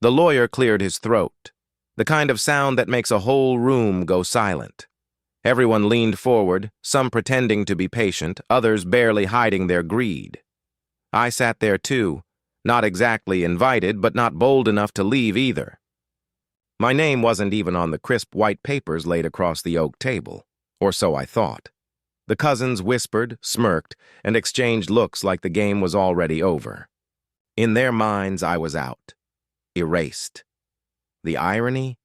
The lawyer cleared his throat, the kind of sound that makes a whole room go silent. Everyone leaned forward, some pretending to be patient, others barely hiding their greed. I sat there too, not exactly invited, but not bold enough to leave either. My name wasn't even on the crisp white papers laid across the oak table, or so I thought. The cousins whispered, smirked, and exchanged looks like the game was already over. In their minds, I was out. Erased. The irony?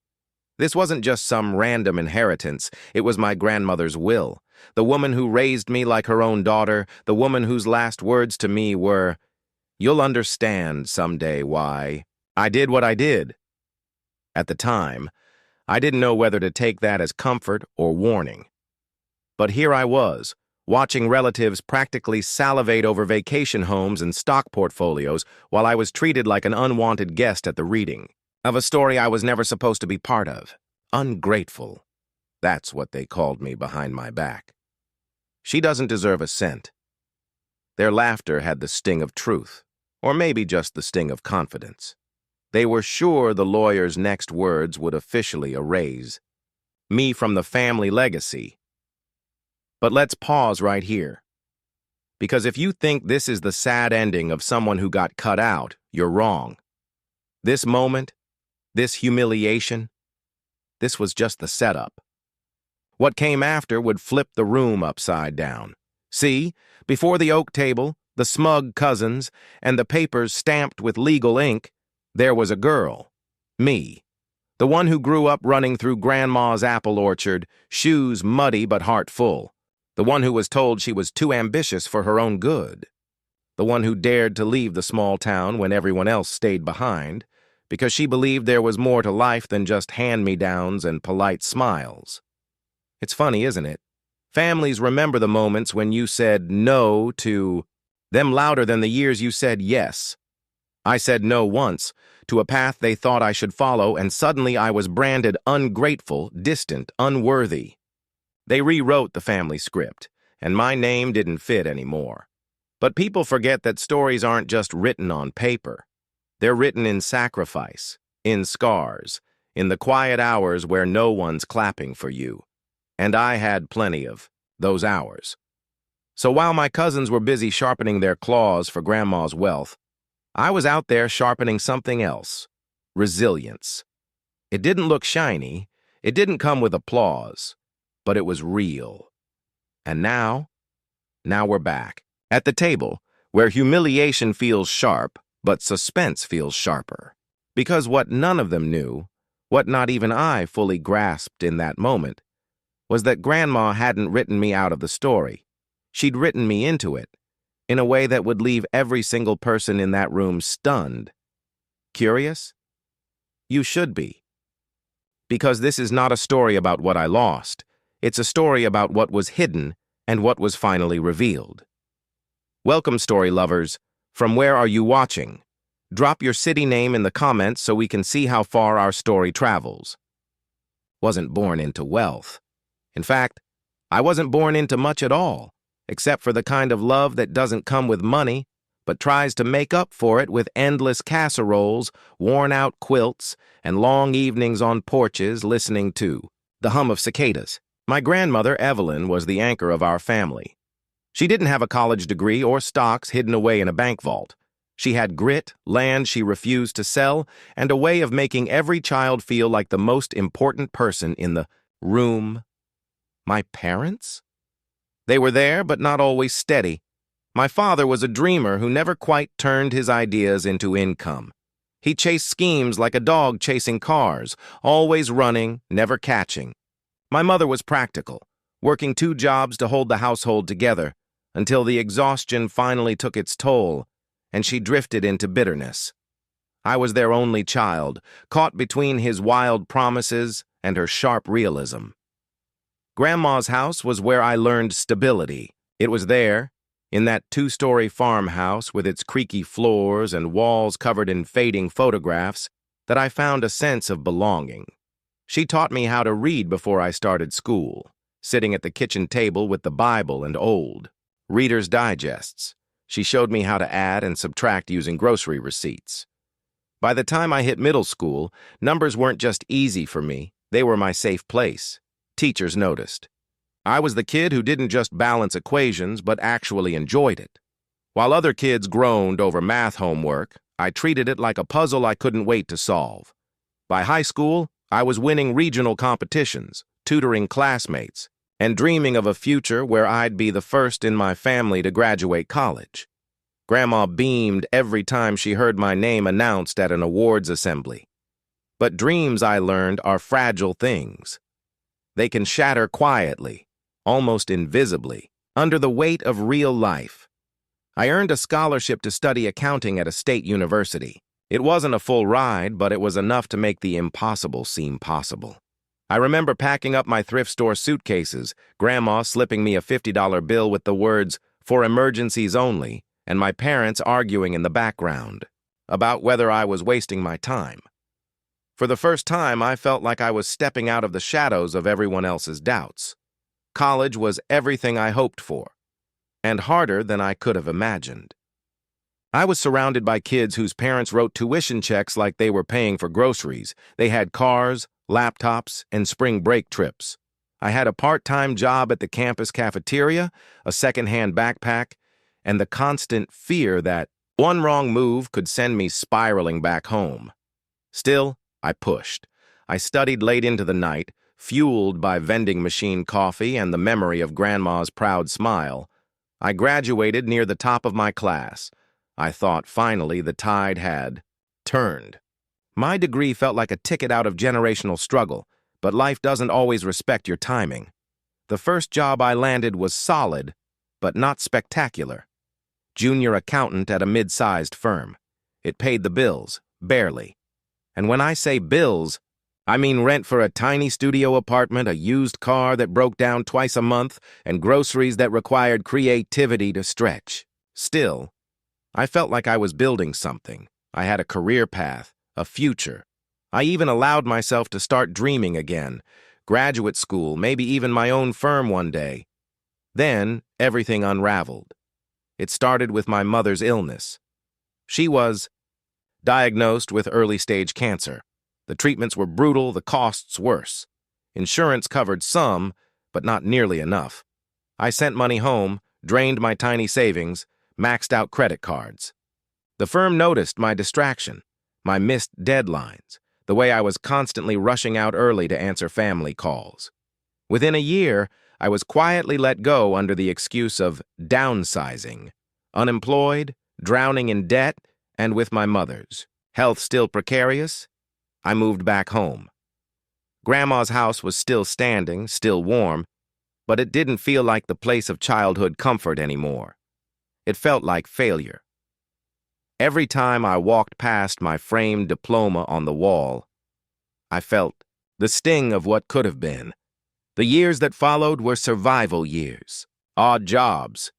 This wasn't just some random inheritance. It was my grandmother's will. The woman who raised me like her own daughter, the woman whose last words to me were, "You'll understand someday why I did what I did." At the time, I didn't know whether to take that as comfort or warning. But here I was, watching relatives practically salivate over vacation homes and stock portfolios while I was treated like an unwanted guest at the reading of a story I was never supposed to be part of. Ungrateful. That's what they called me behind my back. She doesn't deserve a cent. Their laughter had the sting of truth, or maybe just the sting of confidence. They were sure the lawyer's next words would officially erase me from the family legacy. But let's pause right here. Because if you think this is the sad ending of someone who got cut out, you're wrong. This moment, this humiliation, this was just the setup. What came after would flip the room upside down. See, before the oak table, the smug cousins, and the papers stamped with legal ink, there was a girl, me, the one who grew up running through Grandma's apple orchard, shoes muddy but heart full, the one who was told she was too ambitious for her own good, the one who dared to leave the small town when everyone else stayed behind, because she believed there was more to life than just hand-me-downs and polite smiles. It's funny, isn't it? Families remember the moments when you said no to them louder than the years you said yes. I said no once, to a path they thought I should follow, and suddenly I was branded ungrateful, distant, unworthy. They rewrote the family script, and my name didn't fit anymore. But people forget that stories aren't just written on paper. They're written in sacrifice, in scars, in the quiet hours where no one's clapping for you. And I had plenty of those hours. So while my cousins were busy sharpening their claws for Grandma's wealth, I was out there sharpening something else: resilience. It didn't look shiny, it didn't come with applause, but it was real. And now we're back, at the table, where humiliation feels sharp, but suspense feels sharper. Because what none of them knew, what not even I fully grasped in that moment, was that Grandma hadn't written me out of the story. She'd written me into it, in a way that would leave every single person in that room stunned. Curious? You should be. Because this is not a story about what I lost. It's a story about what was hidden and what was finally revealed. Welcome, story lovers. From where are you watching? Drop your city name in the comments so we can see how far our story travels. Wasn't born into wealth. In fact, I wasn't born into much at all, except for the kind of love that doesn't come with money, but tries to make up for it with endless casseroles, worn-out quilts, and long evenings on porches listening to the hum of cicadas. My grandmother, Evelyn, was the anchor of our family. She didn't have a college degree or stocks hidden away in a bank vault. She had grit, land she refused to sell, and a way of making every child feel like the most important person in the room. My parents? They were there, but not always steady. My father was a dreamer who never quite turned his ideas into income. He chased schemes like a dog chasing cars, always running, never catching. My mother was practical, working 2 jobs to hold the household together, until the exhaustion finally took its toll, and she drifted into bitterness. I was their only child, caught between his wild promises and her sharp realism. Grandma's house was where I learned stability. It was there, in that 2-story farmhouse with its creaky floors and walls covered in fading photographs, that I found a sense of belonging. She taught me how to read before I started school, sitting at the kitchen table with the Bible and old Reader's Digests. She showed me how to add and subtract using grocery receipts. By the time I hit middle school, numbers weren't just easy for me, they were my safe place. Teachers noticed. I was the kid who didn't just balance equations, but actually enjoyed it. While other kids groaned over math homework, I treated it like a puzzle I couldn't wait to solve. By high school, I was winning regional competitions, tutoring classmates, and dreaming of a future where I'd be the first in my family to graduate college. Grandma beamed every time she heard my name announced at an awards assembly. But dreams, I learned, are fragile things. They can shatter quietly, almost invisibly, under the weight of real life. I earned a scholarship to study accounting at a state university. It wasn't a full ride, but it was enough to make the impossible seem possible. I remember packing up my thrift store suitcases, Grandma slipping me a $50 bill with the words, "For emergencies only," and my parents arguing in the background about whether I was wasting my time. For the first time, I felt like I was stepping out of the shadows of everyone else's doubts. College was everything I hoped for, and harder than I could have imagined. I was surrounded by kids whose parents wrote tuition checks like they were paying for groceries. They had cars, laptops, and spring break trips. I had a part-time job at the campus cafeteria, a second-hand backpack, and the constant fear that one wrong move could send me spiraling back home. Still, I pushed. I studied late into the night, fueled by vending machine coffee and the memory of Grandma's proud smile. I graduated near the top of my class. I thought finally the tide had turned. My degree felt like a ticket out of generational struggle, but life doesn't always respect your timing. The first job I landed was solid, but not spectacular. Junior accountant at a mid-sized firm. It paid the bills, barely. And when I say bills, I mean rent for a tiny studio apartment, a used car that broke down twice a month, and groceries that required creativity to stretch. Still, I felt like I was building something. I had a career path, a future. I even allowed myself to start dreaming again. Graduate school, maybe even my own firm one day. Then, everything unraveled. It started with my mother's illness. She was diagnosed with early-stage cancer. The treatments were brutal, the costs worse. Insurance covered some, but not nearly enough. I sent money home, drained my tiny savings, maxed out credit cards. The firm noticed my distraction, my missed deadlines, the way I was constantly rushing out early to answer family calls. Within a year, I was quietly let go under the excuse of downsizing, unemployed, drowning in debt, and with my mother's health still precarious. I moved back home. Grandma's house was still standing, still warm, but it didn't feel like the place of childhood comfort anymore. It felt like failure. Every time I walked past my framed diploma on the wall, I felt the sting of what could have been. The years that followed were survival years. Odd jobs.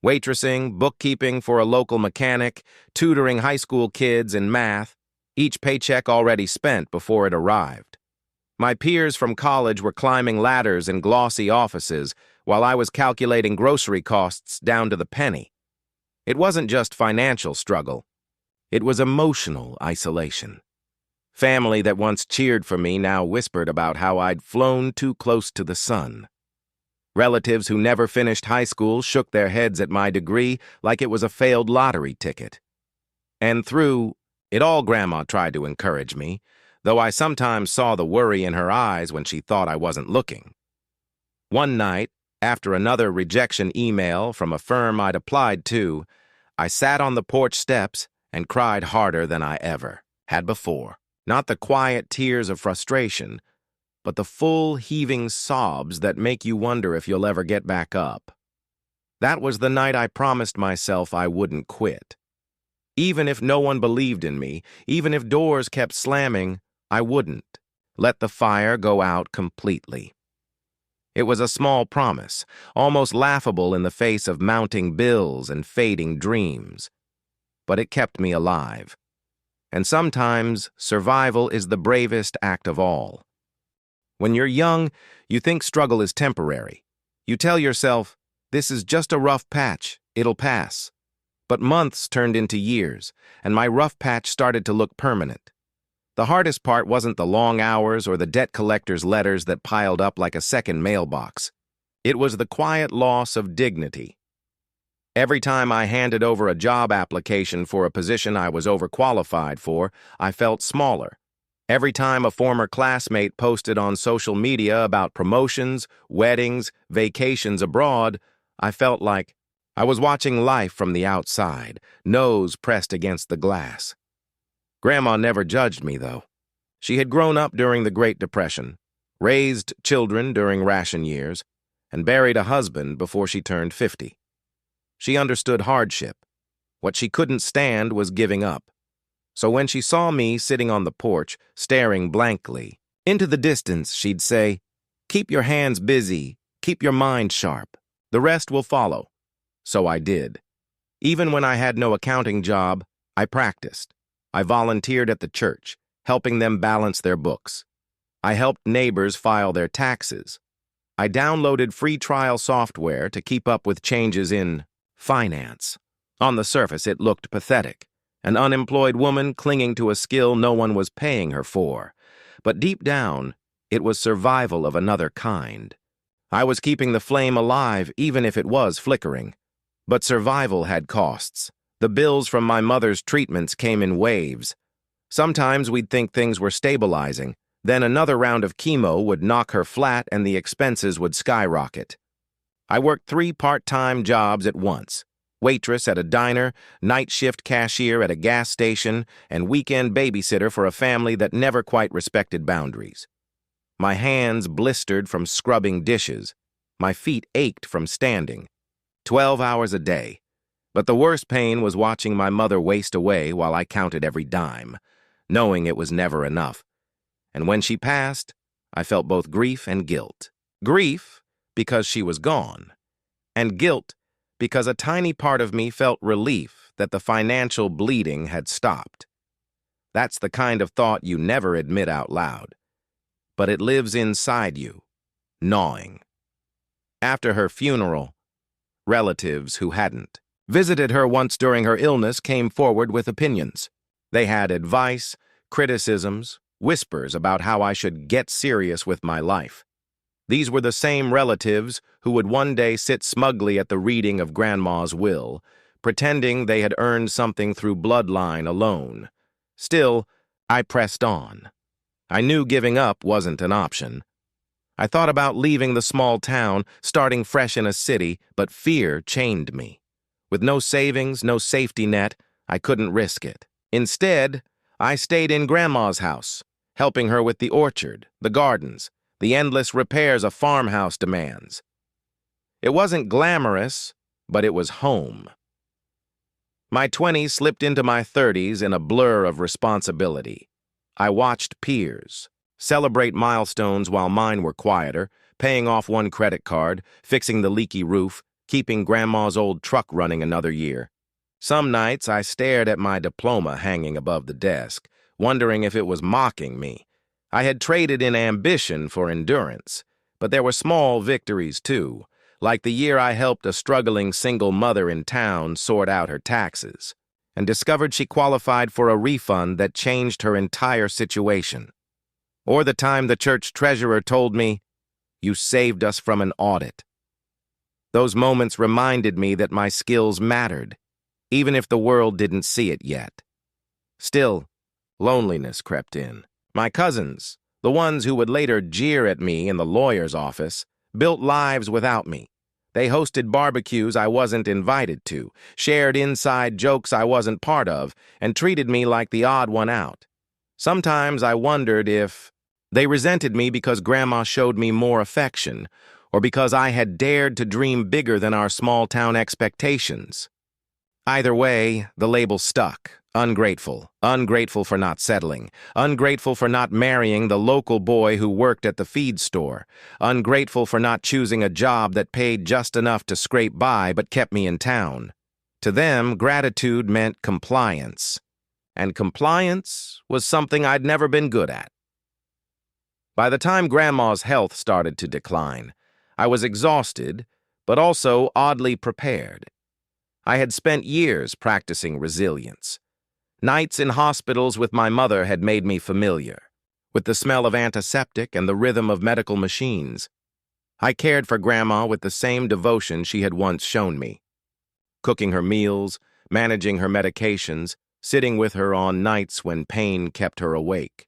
Waitressing, bookkeeping for a local mechanic, tutoring high school kids in math, each paycheck already spent before it arrived. My peers from college were climbing ladders in glossy offices while I was calculating grocery costs down to the penny. It wasn't just financial struggle. It was emotional isolation. Family that once cheered for me now whispered about how I'd flown too close to the sun. Relatives who never finished high school shook their heads at my degree like it was a failed lottery ticket. And through it all, Grandma tried to encourage me, though I sometimes saw the worry in her eyes when she thought I wasn't looking. One night, after another rejection email from a firm I'd applied to, I sat on the porch steps and cried harder than I ever had before. Not the quiet tears of frustration, but the full heaving sobs that make you wonder if you'll ever get back up. That was the night I promised myself I wouldn't quit. Even if no one believed in me, even if doors kept slamming, I wouldn't let the fire go out completely. It was a small promise, almost laughable in the face of mounting bills and fading dreams. But it kept me alive. And sometimes, survival is the bravest act of all. When you're young, you think struggle is temporary. You tell yourself, this is just a rough patch, it'll pass. But months turned into years, and my rough patch started to look permanent. The hardest part wasn't the long hours or the debt collector's letters that piled up like a second mailbox. It was the quiet loss of dignity. Every time I handed over a job application for a position I was overqualified for, I felt smaller. Every time a former classmate posted on social media about promotions, weddings, vacations abroad, I felt like I was watching life from the outside, nose pressed against the glass. Grandma never judged me, though. She had grown up during the Great Depression, raised children during ration years, and buried a husband before she turned 50. She understood hardship. What she couldn't stand was giving up. So when she saw me sitting on the porch, staring blankly into the distance, she'd say, "Keep your hands busy, keep your mind sharp. The rest will follow." So I did. Even when I had no accounting job, I practiced. I volunteered at the church, helping them balance their books. I helped neighbors file their taxes. I downloaded free trial software to keep up with changes in finance. On the surface, it looked pathetic. An unemployed woman clinging to a skill no one was paying her for. But deep down, it was survival of another kind. I was keeping the flame alive, even if it was flickering. But survival had costs. The bills from my mother's treatments came in waves. Sometimes we'd think things were stabilizing. Then another round of chemo would knock her flat and the expenses would skyrocket. I worked 3 part-time jobs at once: waitress at a diner, night shift cashier at a gas station, and weekend babysitter for a family that never quite respected boundaries. My hands blistered from scrubbing dishes. My feet ached from standing. 12 hours a day. But the worst pain was watching my mother waste away while I counted every dime, knowing it was never enough. And when she passed, I felt both grief and guilt. Grief, because she was gone, and guilt, because a tiny part of me felt relief that the financial bleeding had stopped. That's the kind of thought you never admit out loud, but it lives inside you, gnawing. After her funeral, relatives who hadn't visited her once during her illness came forward with opinions. They had advice, criticisms, whispers about how I should get serious with my life. These were the same relatives who would one day sit smugly at the reading of Grandma's will, pretending they had earned something through bloodline alone. Still, I pressed on. I knew giving up wasn't an option. I thought about leaving the small town, starting fresh in a city, but fear chained me. With no savings, no safety net, I couldn't risk it. Instead, I stayed in Grandma's house, helping her with the orchard, the gardens, the endless repairs a farmhouse demands. It wasn't glamorous, but it was home. My 20s slipped into my 30s in a blur of responsibility. I watched peers celebrate milestones while mine were quieter, paying off one credit card, fixing the leaky roof, keeping Grandma's old truck running another year. Some nights I stared at my diploma hanging above the desk, wondering if it was mocking me. I had traded in ambition for endurance, but there were small victories too, like the year I helped a struggling single mother in town sort out her taxes, and discovered she qualified for a refund that changed her entire situation. Or the time the church treasurer told me, "You saved us from an audit." Those moments reminded me that my skills mattered, even if the world didn't see it yet. Still, loneliness crept in. My cousins, the ones who would later jeer at me in the lawyer's office, built lives without me. They hosted barbecues I wasn't invited to, shared inside jokes I wasn't part of, and treated me like the odd one out. Sometimes I wondered if they resented me because Grandma showed me more affection, or because I had dared to dream bigger than our small-town expectations. Either way, the label stuck. Ungrateful. Ungrateful for not settling. Ungrateful for not marrying the local boy who worked at the feed store. Ungrateful for not choosing a job that paid just enough to scrape by but kept me in town. To them, gratitude meant compliance. And compliance was something I'd never been good at. By the time Grandma's health started to decline, I was exhausted, but also oddly prepared. I had spent years practicing resilience. Nights in hospitals with my mother had made me familiar, with the smell of antiseptic and the rhythm of medical machines. I cared for Grandma with the same devotion she had once shown me, cooking her meals, managing her medications, sitting with her on nights when pain kept her awake.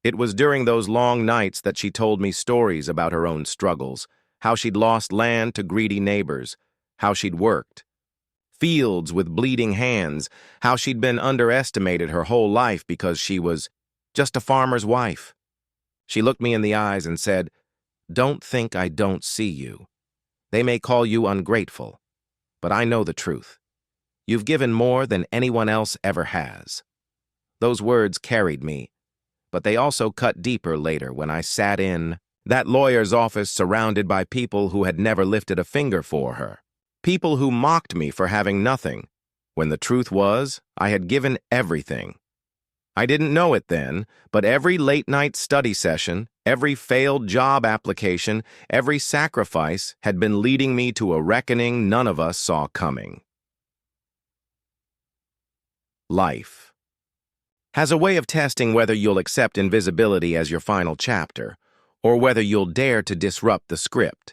It was during those long nights that she told me stories about her own struggles, how she'd lost land to greedy neighbors, how she'd worked fields with bleeding hands, how she'd been underestimated her whole life because she was just a farmer's wife. She looked me in the eyes and said, "Don't think I don't see you. They may call you ungrateful, but I know the truth. You've given more than anyone else ever has." Those words carried me, but they also cut deeper later when I sat in that lawyer's office surrounded by people who had never lifted a finger for her. People who mocked me for having nothing, when the truth was, I had given everything. I didn't know it then, but every late-night study session, every failed job application, every sacrifice had been leading me to a reckoning none of us saw coming. Life has a way of testing whether you'll accept invisibility as your final chapter, or whether you'll dare to disrupt the script.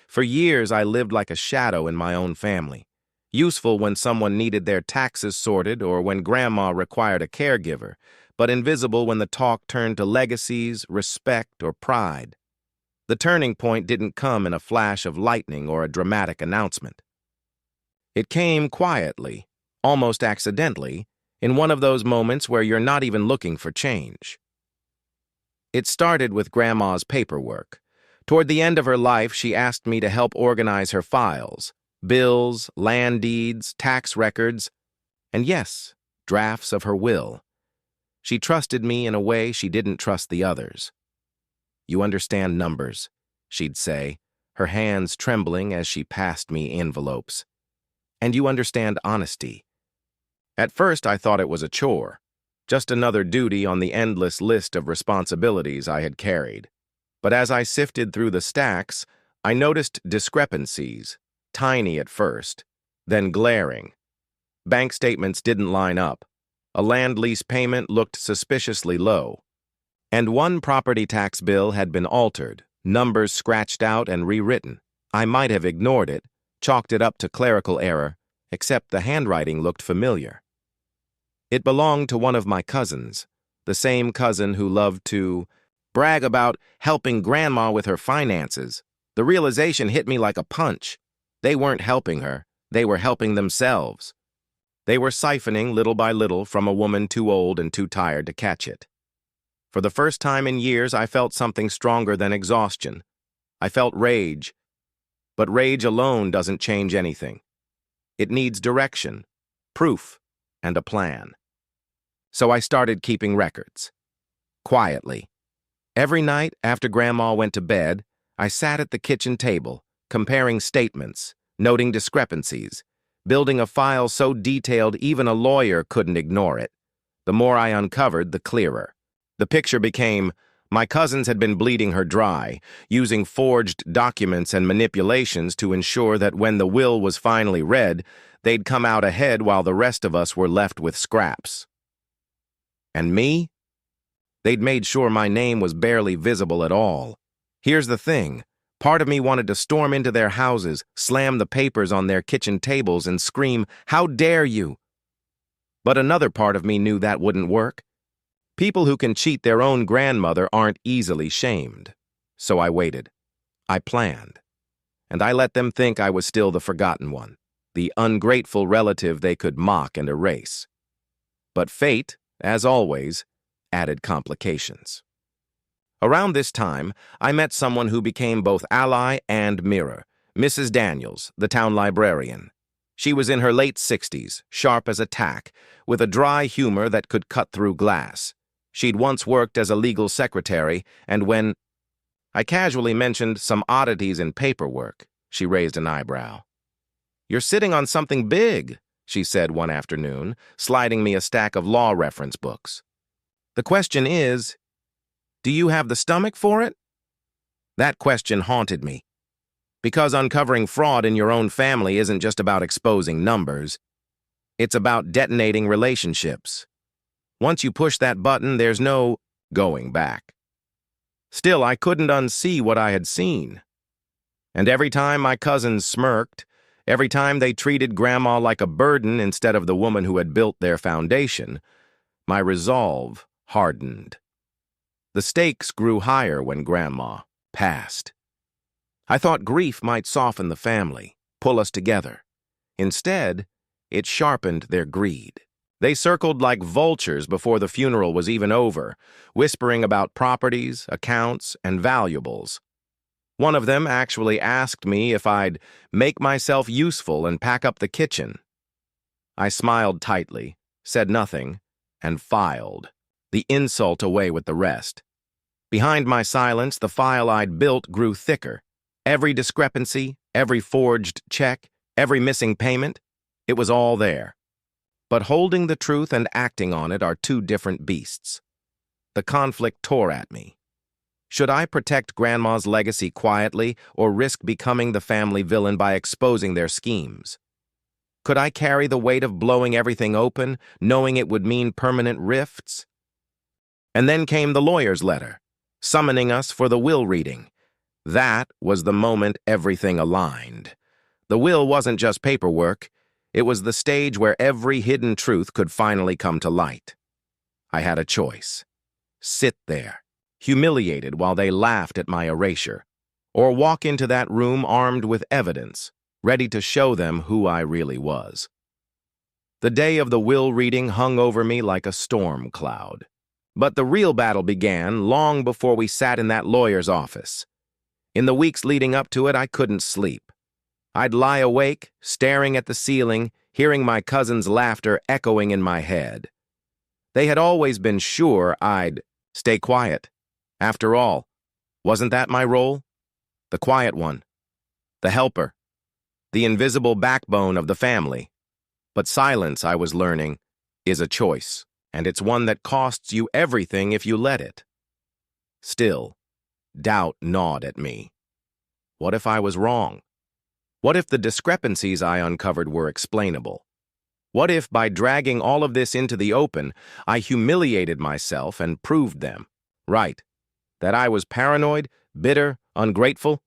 For years, I lived like a shadow in my own family, useful when someone needed their taxes sorted or when Grandma required a caregiver, but invisible when the talk turned to legacies, respect, or pride. The turning point didn't come in a flash of lightning or a dramatic announcement. It came quietly, almost accidentally, in one of those moments where you're not even looking for change. It started with Grandma's paperwork. Toward the end of her life, she asked me to help organize her files, bills, land deeds, tax records, and yes, drafts of her will. She trusted me in a way she didn't trust the others. "You understand numbers," she'd say, her hands trembling as she passed me envelopes. "And you understand honesty." At first, I thought it was a chore, just another duty on the endless list of responsibilities I had carried. But as I sifted through the stacks, I noticed discrepancies, tiny at first, then glaring. Bank statements didn't line up. A land lease payment looked suspiciously low. And one property tax bill had been altered, numbers scratched out and rewritten. I might have ignored it, chalked it up to clerical error, except the handwriting looked familiar. It belonged to one of my cousins, the same cousin who loved to brag about helping Grandma with her finances. The realization hit me like a punch. They weren't helping her. They were helping themselves. They were siphoning little by little from a woman too old and too tired to catch it. For the first time in years, I felt something stronger than exhaustion. I felt rage. But rage alone doesn't change anything. It needs direction, proof, and a plan. So I started keeping records. Quietly. Every night after Grandma went to bed, I sat at the kitchen table, comparing statements, noting discrepancies, building a file so detailed even a lawyer couldn't ignore it. The more I uncovered, the clearer. The picture became, my cousins had been bleeding her dry, using forged documents and manipulations to ensure that when the will was finally read, they'd come out ahead while the rest of us were left with scraps. And me? They'd made sure my name was barely visible at all. Here's the thing. Part of me wanted to storm into their houses, slam the papers on their kitchen tables, and scream, "How dare you!" But another part of me knew that wouldn't work. People who can cheat their own grandmother aren't easily shamed. So I waited. I planned. And I let them think I was still the forgotten one, the ungrateful relative they could mock and erase. But fate, as always, added complications. Around this time, I met someone who became both ally and mirror, Mrs. Daniels, the town librarian. She was in her late 60s, sharp as a tack, with a dry humor that could cut through glass. She'd once worked as a legal secretary, and when I casually mentioned some oddities in paperwork, she raised an eyebrow. "You're sitting on something big," she said one afternoon, sliding me a stack of law reference books. "The question is, do you have the stomach for it?" That question haunted me, Because uncovering fraud in your own family isn't just about exposing numbers. It's about detonating relationships. Once you push that button, there's no going back. Still, I couldn't unsee what I had seen. And every time my cousins smirked, every time they treated Grandma like a burden instead of the woman who had built their foundation, my resolve hardened. The stakes grew higher when Grandma passed. I thought grief might soften the family, pull us together. Instead, it sharpened their greed. They circled like vultures before the funeral was even over, whispering about properties, accounts, and valuables. One of them actually asked me if I'd make myself useful and pack up the kitchen. I smiled tightly, said nothing, and filed, the insult away with the rest. Behind my silence, the file I'd built grew thicker. Every discrepancy, every forged check, every missing payment, it was all there. But holding the truth and acting on it are two different beasts. The conflict tore at me. Should I protect Grandma's legacy quietly or risk becoming the family villain by exposing their schemes? Could I carry the weight of blowing everything open, knowing it would mean permanent rifts? And then came the lawyer's letter, summoning us for the will reading. That was the moment everything aligned. The will wasn't just paperwork. It was the stage where every hidden truth could finally come to light. I had a choice. Sit there, humiliated while they laughed at my erasure, or walk into that room armed with evidence, ready to show them who I really was. The day of the will reading hung over me like a storm cloud. But the real battle began long before we sat in that lawyer's office. In the weeks leading up to it, I couldn't sleep. I'd lie awake, staring at the ceiling, hearing my cousin's laughter echoing in my head. They had always been sure I'd stay quiet. After all, wasn't that my role? The quiet one, the helper, the invisible backbone of the family. But silence, I was learning, is a choice, and it's one that costs you everything if you let it. Still, doubt gnawed at me. What if I was wrong? What if the discrepancies I uncovered were explainable? What if, by dragging all of this into the open, I humiliated myself and proved them right, that I was paranoid, bitter, ungrateful?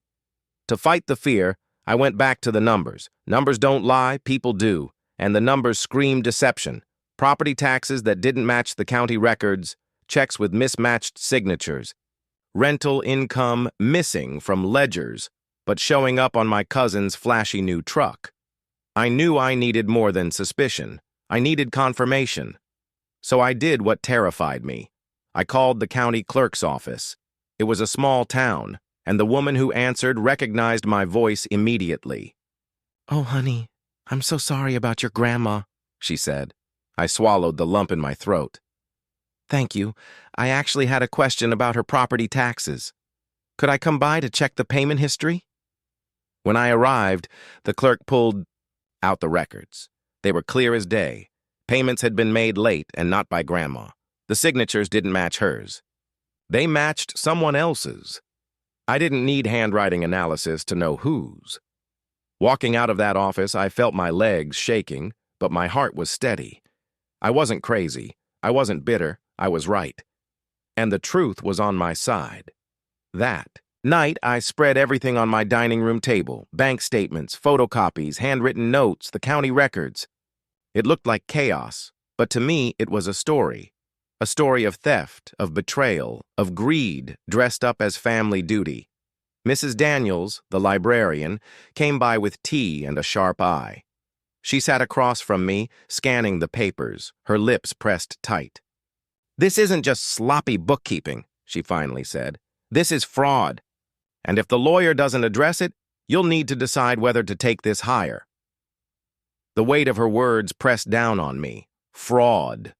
To fight the fear, I went back to the numbers. Numbers don't lie, people do, and the numbers scream deception. Property taxes that didn't match the county records, checks with mismatched signatures, rental income missing from ledgers, but showing up on my cousin's flashy new truck. I knew I needed more than suspicion. I needed confirmation. So I did what terrified me. I called the county clerk's office. It was a small town, and the woman who answered recognized my voice immediately. "Oh, honey, I'm so sorry about your grandma," she said. I swallowed the lump in my throat. "Thank you. I actually had a question about her property taxes. Could I come by to check the payment history?" When I arrived, the clerk pulled out the records. They were clear as day. Payments had been made late and not by Grandma. The signatures didn't match hers. They matched someone else's. I didn't need handwriting analysis to know whose. Walking out of that office, I felt my legs shaking, but my heart was steady. I wasn't crazy. I wasn't bitter. I was right. And the truth was on my side. That night, I spread everything on my dining room table: bank statements, photocopies, handwritten notes, the county records. It looked like chaos, but to me it was a story. A story of theft, of betrayal, of greed dressed up as family duty. Mrs. Daniels, the librarian, came by with tea and a sharp eye. She sat across from me, scanning the papers, her lips pressed tight. "This isn't just sloppy bookkeeping," she finally said. "This is fraud. And if the lawyer doesn't address it, you'll need to decide whether to take this higher." The weight of her words pressed down on me. Fraud.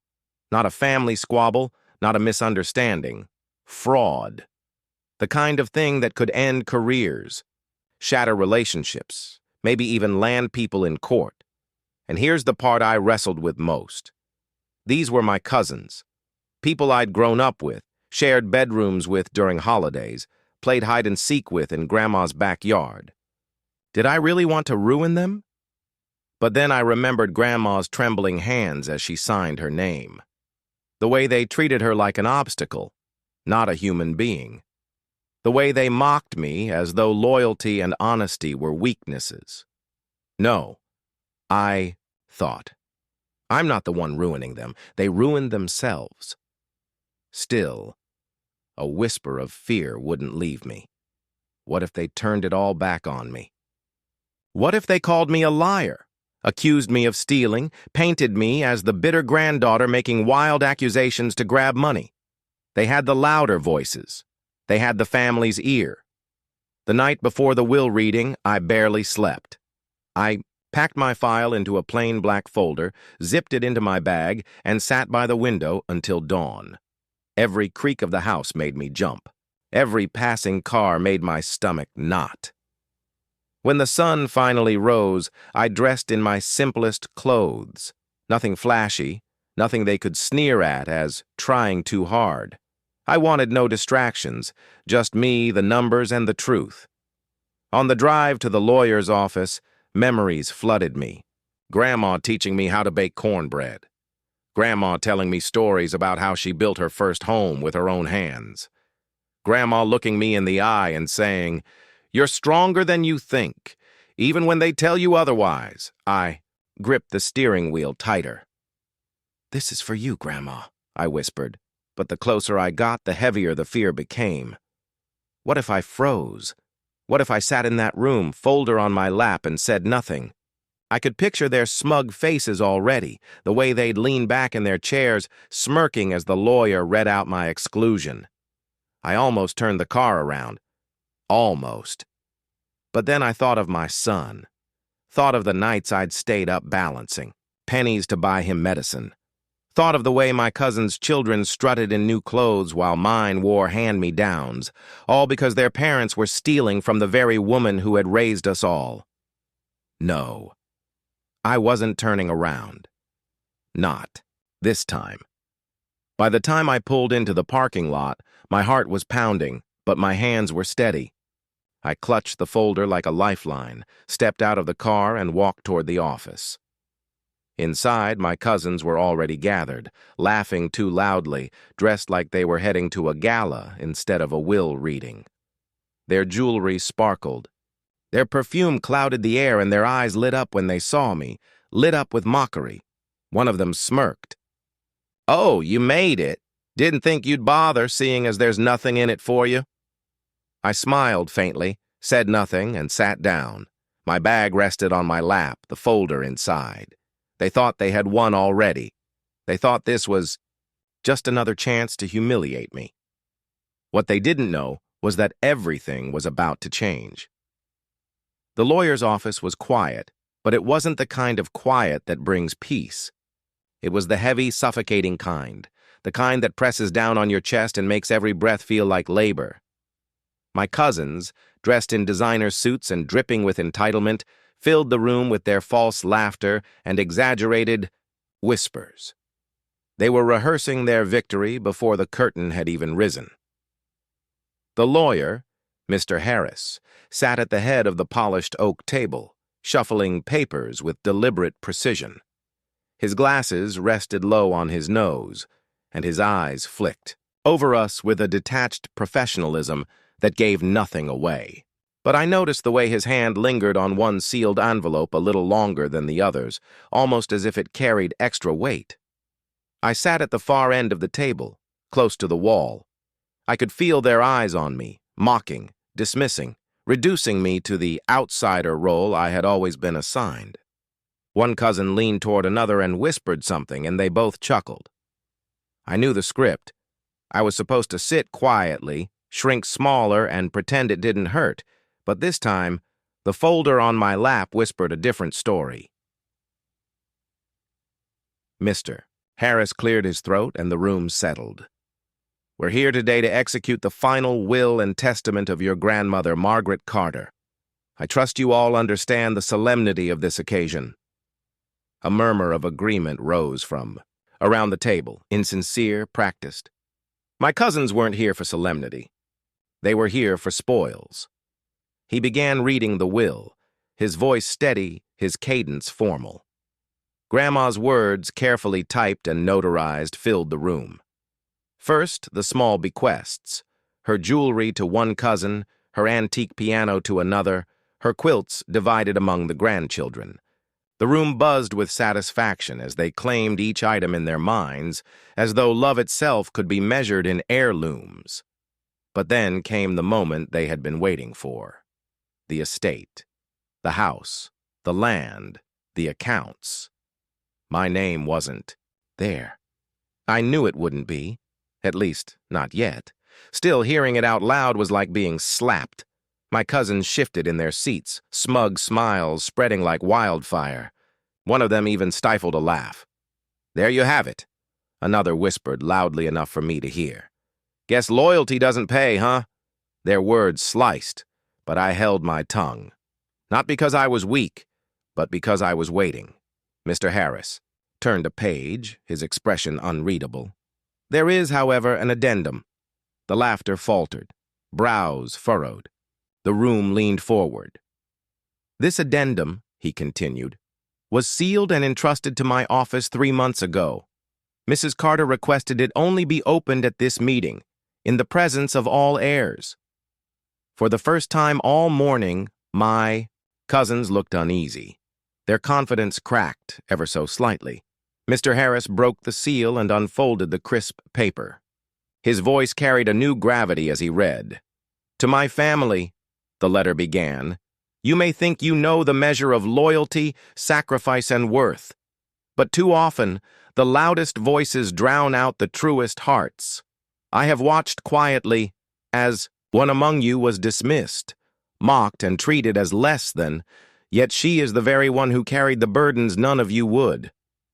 Not a family squabble, not a misunderstanding. Fraud. The kind of thing that could end careers, shatter relationships, maybe even land people in court. And here's the part I wrestled with most. These were my cousins, people I'd grown up with, shared bedrooms with during holidays, played hide-and-seek with in Grandma's backyard. Did I really want to ruin them? But then I remembered Grandma's trembling hands as she signed her name. The way they treated her like an obstacle, not a human being. The way they mocked me as though loyalty and honesty were weaknesses. No, I thought. I'm not the one ruining them. They ruined themselves. Still, a whisper of fear wouldn't leave me. What if they turned it all back on me? What if they called me a liar, accused me of stealing, painted me as the bitter granddaughter making wild accusations to grab money? They had the louder voices. They had the family's ear. The night before the will reading, I barely slept. I packed my file into a plain black folder, zipped it into my bag, and sat by the window until dawn. Every creak of the house made me jump. Every passing car made my stomach knot. When the sun finally rose, I dressed in my simplest clothes. Nothing flashy, nothing they could sneer at as trying too hard. I wanted no distractions, just me, the numbers, and the truth. On the drive to the lawyer's office, memories flooded me. Grandma teaching me how to bake cornbread. Grandma telling me stories about how she built her first home with her own hands. Grandma looking me in the eye and saying, "You're stronger than you think, even when they tell you otherwise." I gripped the steering wheel tighter. "This is for you, Grandma," I whispered, but the closer I got, the heavier the fear became. What if I froze? What if I sat in that room, folder on my lap, and said nothing? I could picture their smug faces already, the way they'd lean back in their chairs, smirking as the lawyer read out my exclusion. I almost turned the car around. Almost. But then I thought of my son. Thought of the nights I'd stayed up balancing, pennies to buy him medicine. Thought of the way my cousin's children strutted in new clothes while mine wore hand-me-downs, all because their parents were stealing from the very woman who had raised us all. No, I wasn't turning around. Not this time. By the time I pulled into the parking lot, my heart was pounding, but my hands were steady. I clutched the folder like a lifeline, stepped out of the car, and walked toward the office. Inside, my cousins were already gathered, laughing too loudly, dressed like they were heading to a gala instead of a will reading. Their jewelry sparkled. Their perfume clouded the air, and their eyes lit up when they saw me, lit up with mockery. One of them smirked. "Oh, you made it. Didn't think you'd bother, seeing as there's nothing in it for you." I smiled faintly, said nothing, and sat down. My bag rested on my lap, the folder inside. They thought they had won already. They thought this was just another chance to humiliate me. What they didn't know was that everything was about to change. The lawyer's office was quiet, but it wasn't the kind of quiet that brings peace. It was the heavy, suffocating kind, the kind that presses down on your chest and makes every breath feel like labor. My cousins, dressed in designer suits and dripping with entitlement, filled the room with their false laughter and exaggerated whispers. They were rehearsing their victory before the curtain had even risen. The lawyer, Mr. Harris, sat at the head of the polished oak table, shuffling papers with deliberate precision. His glasses rested low on his nose, and his eyes flicked over us with a detached professionalism that gave nothing away. But I noticed the way his hand lingered on one sealed envelope a little longer than the others, almost as if it carried extra weight. I sat at the far end of the table, close to the wall. I could feel their eyes on me, mocking, dismissing, reducing me to the outsider role I had always been assigned. One cousin leaned toward another and whispered something, and they both chuckled. I knew the script. I was supposed to sit quietly, shrink smaller, and pretend it didn't hurt. But this time, the folder on my lap whispered a different story. "Mr." Harris cleared his throat, and the room settled. "We're here today to execute the final will and testament of your grandmother, Margaret Carter. I trust you all understand the solemnity of this occasion." A murmur of agreement rose from around the table, insincere, practiced. My cousins weren't here for solemnity. They were here for spoils. He began reading the will, his voice steady, his cadence formal. Grandma's words, carefully typed and notarized, filled the room. First, the small bequests. Her jewelry to one cousin, her antique piano to another, her quilts divided among the grandchildren. The room buzzed with satisfaction as they claimed each item in their minds, as though love itself could be measured in heirlooms. But then came the moment they had been waiting for. The estate, the house, the land, the accounts. My name wasn't there. I knew it wouldn't be, at least not yet. Still, hearing it out loud was like being slapped. My cousins shifted in their seats, smug smiles spreading like wildfire. One of them even stifled a laugh. "There you have it," another whispered loudly enough for me to hear. "Guess loyalty doesn't pay, huh?" Their words sliced, but I held my tongue. Not because I was weak, but because I was waiting. Mr. Harris turned a page, his expression unreadable. There is, however, an addendum. The laughter faltered, brows furrowed. The room leaned forward. "This addendum," he continued, "was sealed and entrusted to my office 3 months ago. Mrs. Carter requested it only be opened at this meeting, in the presence of all heirs." For the first time all morning, my cousins looked uneasy. Their confidence cracked ever so slightly. Mr. Harris broke the seal and unfolded the crisp paper. His voice carried a new gravity as he read. "To my family," the letter began, "you may think you know the measure of loyalty, sacrifice, and worth. But too often, the loudest voices drown out the truest hearts. I have watched quietly as one among you was dismissed, mocked and treated as less than, yet she is the very one who carried the burdens none of you would."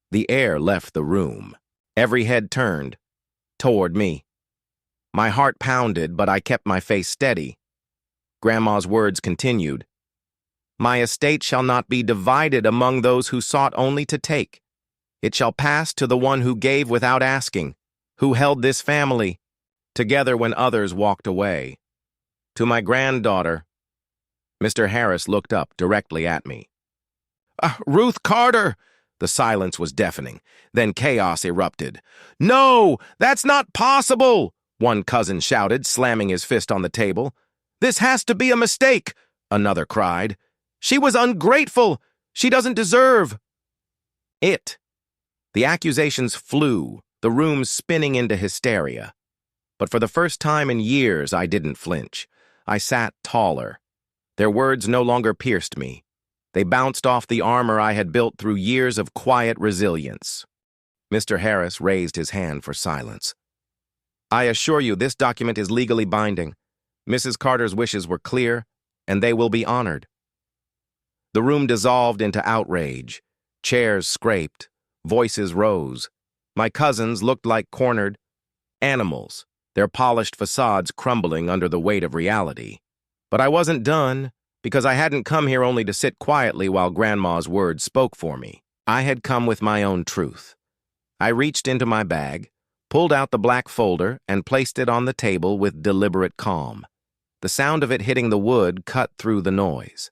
The air left the room. Every head turned toward me. My heart pounded, but I kept my face steady. Grandma's words continued. "My estate shall not be divided among those who sought only to take. It shall pass to the one who gave without asking, who held this family together when others walked away. To my granddaughter." Mr. Harris looked up directly at me. "Ruth Carter!" The silence was deafening. Then chaos erupted. "No, that's not possible!" one cousin shouted, slamming his fist on the table. "This has to be a mistake!" another cried. "She was ungrateful! She doesn't deserve it!" The accusations flew, the room spinning into hysteria. But for the first time in years, I didn't flinch. I sat taller. Their words no longer pierced me. They bounced off the armor I had built through years of quiet resilience. Mr. Harris raised his hand for silence. "I assure you this document is legally binding. Mrs. Carter's wishes were clear, and they will be honored." The room dissolved into outrage. Chairs scraped. Voices rose. My cousins looked like cornered animals, their polished facades crumbling under the weight of reality. But I wasn't done, because I hadn't come here only to sit quietly while Grandma's words spoke for me. I had come with my own truth. I reached into my bag, pulled out the black folder, and placed it on the table with deliberate calm. The sound of it hitting the wood cut through the noise.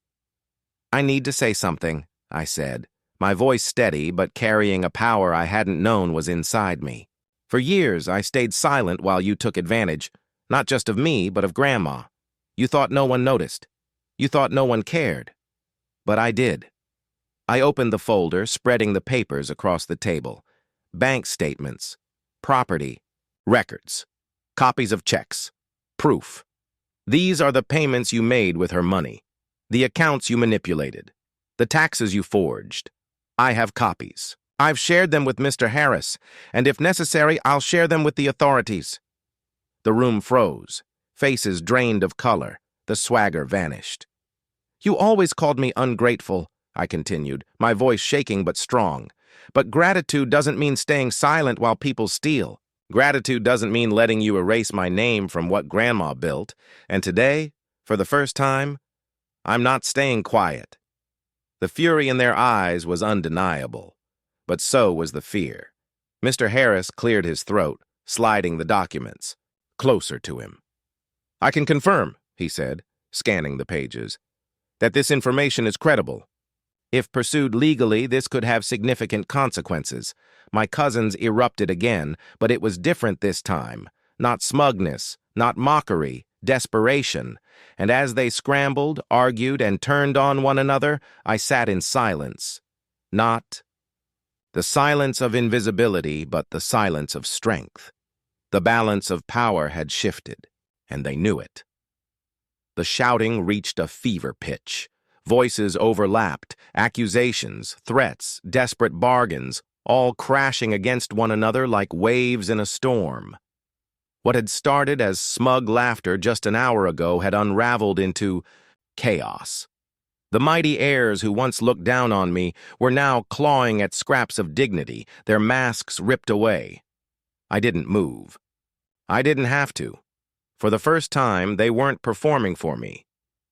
"I need to say something," I said, my voice steady but carrying a power I hadn't known was inside me. "For years, I stayed silent while you took advantage, not just of me, but of Grandma. You thought no one noticed. You thought no one cared. But I did." I opened the folder, spreading the papers across the table. Bank statements, property, records, copies of checks, proof. These are the payments you made with her money, the accounts you manipulated, the taxes you forged. I have copies. I've shared them with Mr. Harris, and if necessary, I'll share them with the authorities." The room froze. Faces drained of color. The swagger vanished. "You always called me ungrateful," I continued, my voice shaking but strong. "But gratitude doesn't mean staying silent while people steal. Gratitude doesn't mean letting you erase my name from what Grandma built. And today, for the first time, I'm not staying quiet." The fury in their eyes was undeniable, but so was the fear. Mr. Harris cleared his throat, sliding the documents closer to him. "I can confirm," he said, scanning the pages. that this information is credible. If pursued legally, this could have significant consequences. My cousins erupted again, but it was different this time. Not smugness, not mockery, desperation. And as they scrambled, argued, and turned on one another, I sat in silence. Not the silence of invisibility, but the silence of strength. The balance of power had shifted, and they knew it. The shouting reached a fever pitch. Voices overlapped, accusations, threats, desperate bargains, all crashing against one another like waves in a storm. What had started as smug laughter just an hour ago had unraveled into chaos. The mighty heirs who once looked down on me were now clawing at scraps of dignity, their masks ripped away. I didn't move. I didn't have to. For the first time, they weren't performing for me.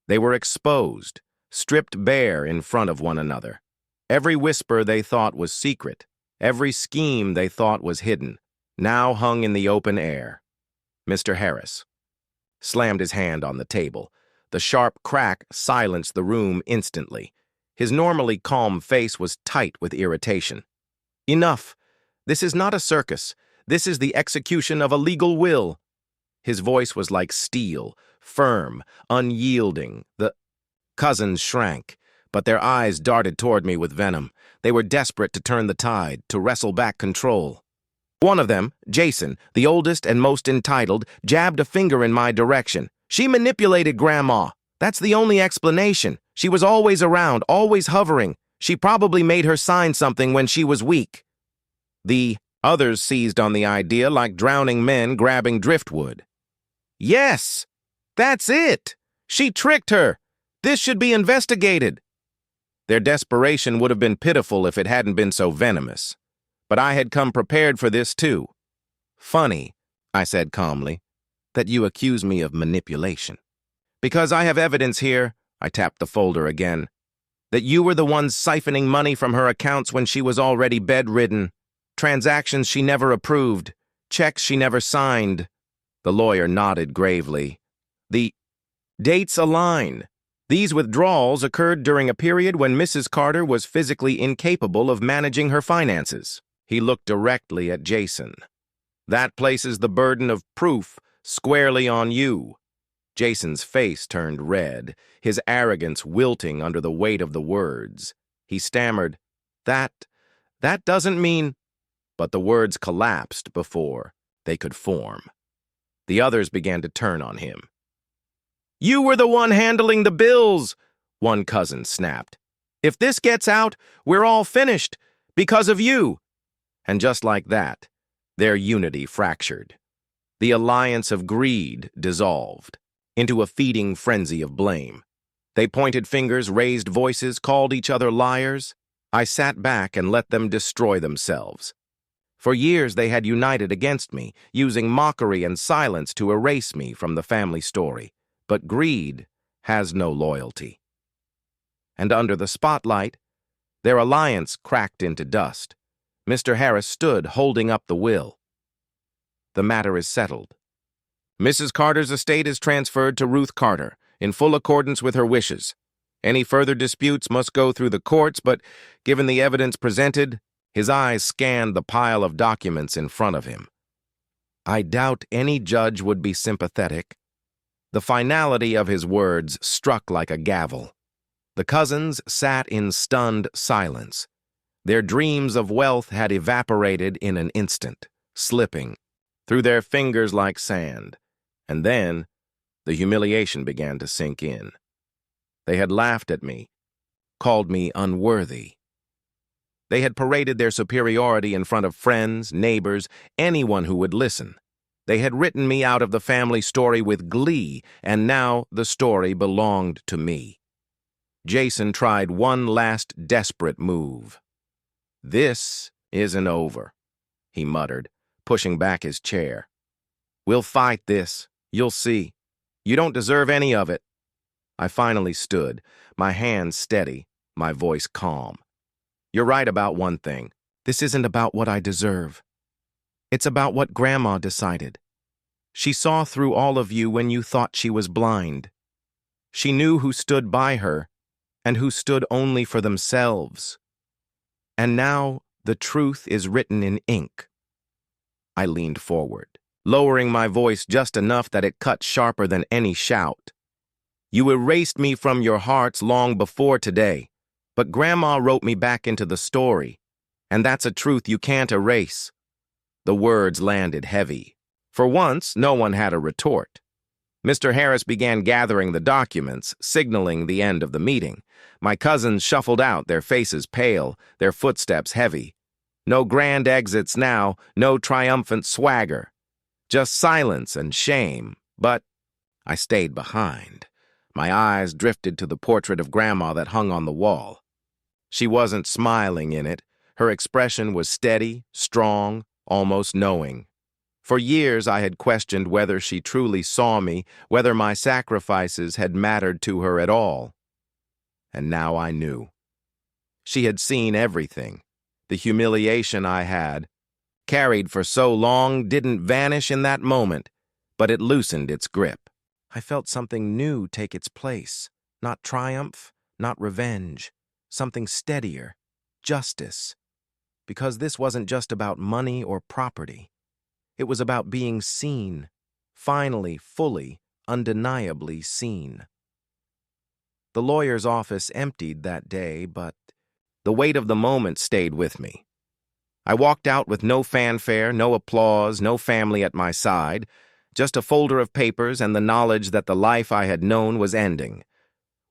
They were exposed, stripped bare in front of one another. Every whisper they thought was secret, every scheme they thought was hidden, now hung in the open air. Mr. Harris slammed his hand on the table. The sharp crack silenced the room instantly. His normally calm face was tight with irritation. Enough. This is not a circus. This is the execution of a legal will. His voice was like steel, firm, unyielding. The cousins shrank, but their eyes darted toward me with venom. They were desperate to turn the tide, to wrestle back control. One of them, Jason, the oldest and most entitled, jabbed a finger in my direction. She manipulated Grandma. That's the only explanation. She was always around, always hovering. She probably made her sign something when she was weak. The others seized on the idea like drowning men grabbing driftwood. Yes, that's it. She tricked her. This should be investigated. Their desperation would have been pitiful if it hadn't been so venomous. But I had come prepared for this too. Funny, I said calmly, that you accuse me of manipulation. Because I have evidence here, I tapped the folder again, that you were the ones siphoning money from her accounts when she was already bedridden, transactions she never approved, checks she never signed. The lawyer nodded gravely. The dates align. These withdrawals occurred during a period when Mrs. Carter was physically incapable of managing her finances. He looked directly at Jason. That places the burden of proof squarely on you. Jason's face turned red, his arrogance wilting under the weight of the words. He stammered, That doesn't mean... But the words collapsed before they could form. The others began to turn on him. You were the one handling the bills, one cousin snapped. If this gets out, we're all finished, because of you. And just like that, their unity fractured. The alliance of greed dissolved into a feeding frenzy of blame. They pointed fingers, raised voices, called each other liars. I sat back and let them destroy themselves. For years they had united against me, using mockery and silence to erase me from the family story. But greed has no loyalty. And under the spotlight, their alliance cracked into dust. Mr. Harris stood, holding up the will. The matter is settled. Mrs. Carter's estate is transferred to Ruth Carter, in full accordance with her wishes. Any further disputes must go through the courts, but given the evidence presented, his eyes scanned the pile of documents in front of him. I doubt any judge would be sympathetic. The finality of his words struck like a gavel. The cousins sat in stunned silence. Their dreams of wealth had evaporated in an instant, slipping through their fingers like sand. And then, the humiliation began to sink in. They had laughed at me, called me unworthy. They had paraded their superiority in front of friends, neighbors, anyone who would listen. They had written me out of the family story with glee, and now the story belonged to me. Jason tried one last desperate move. This isn't over, he muttered, pushing back his chair. We'll fight this. You'll see. You don't deserve any of it. I finally stood, my hands steady, my voice calm. You're right about one thing. This isn't about what I deserve. It's about what Grandma decided. She saw through all of you when you thought she was blind. She knew who stood by her and who stood only for themselves. And now the truth is written in ink. I leaned forward, lowering my voice just enough that it cut sharper than any shout. You erased me from your hearts long before today, but Grandma wrote me back into the story, and that's a truth you can't erase. The words landed heavy. For once, no one had a retort. Mr. Harris began gathering the documents, signaling the end of the meeting. My cousins shuffled out, their faces pale, their footsteps heavy. No grand exits now, no triumphant swagger. Just silence and shame, but I stayed behind. My eyes drifted to the portrait of Grandma that hung on the wall. She wasn't smiling in it. Her expression was steady, strong, almost knowing. For years I had questioned whether she truly saw me, whether my sacrifices had mattered to her at all. And now I knew. She had seen everything. The humiliation I had carried for so long didn't vanish in that moment, but it loosened its grip. I felt something new take its place. Not triumph, not revenge. Something steadier. Justice. Because this wasn't just about money or property. It was about being seen. Finally, fully, undeniably seen. The lawyer's office emptied that day, but the weight of the moment stayed with me. I walked out with no fanfare, no applause, no family at my side, just a folder of papers and the knowledge that the life I had known was ending.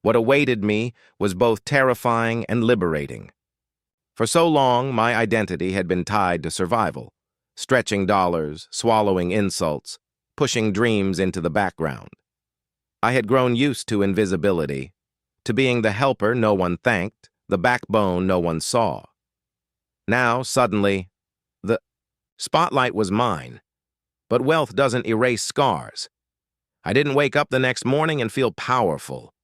What awaited me was both terrifying and liberating. For so long, my identity had been tied to survival, stretching dollars, swallowing insults, pushing dreams into the background. I had grown used to invisibility, to being the helper no one thanked, the backbone no one saw. Now, suddenly, the spotlight was mine. But wealth doesn't erase scars. I didn't wake up the next morning and feel powerful.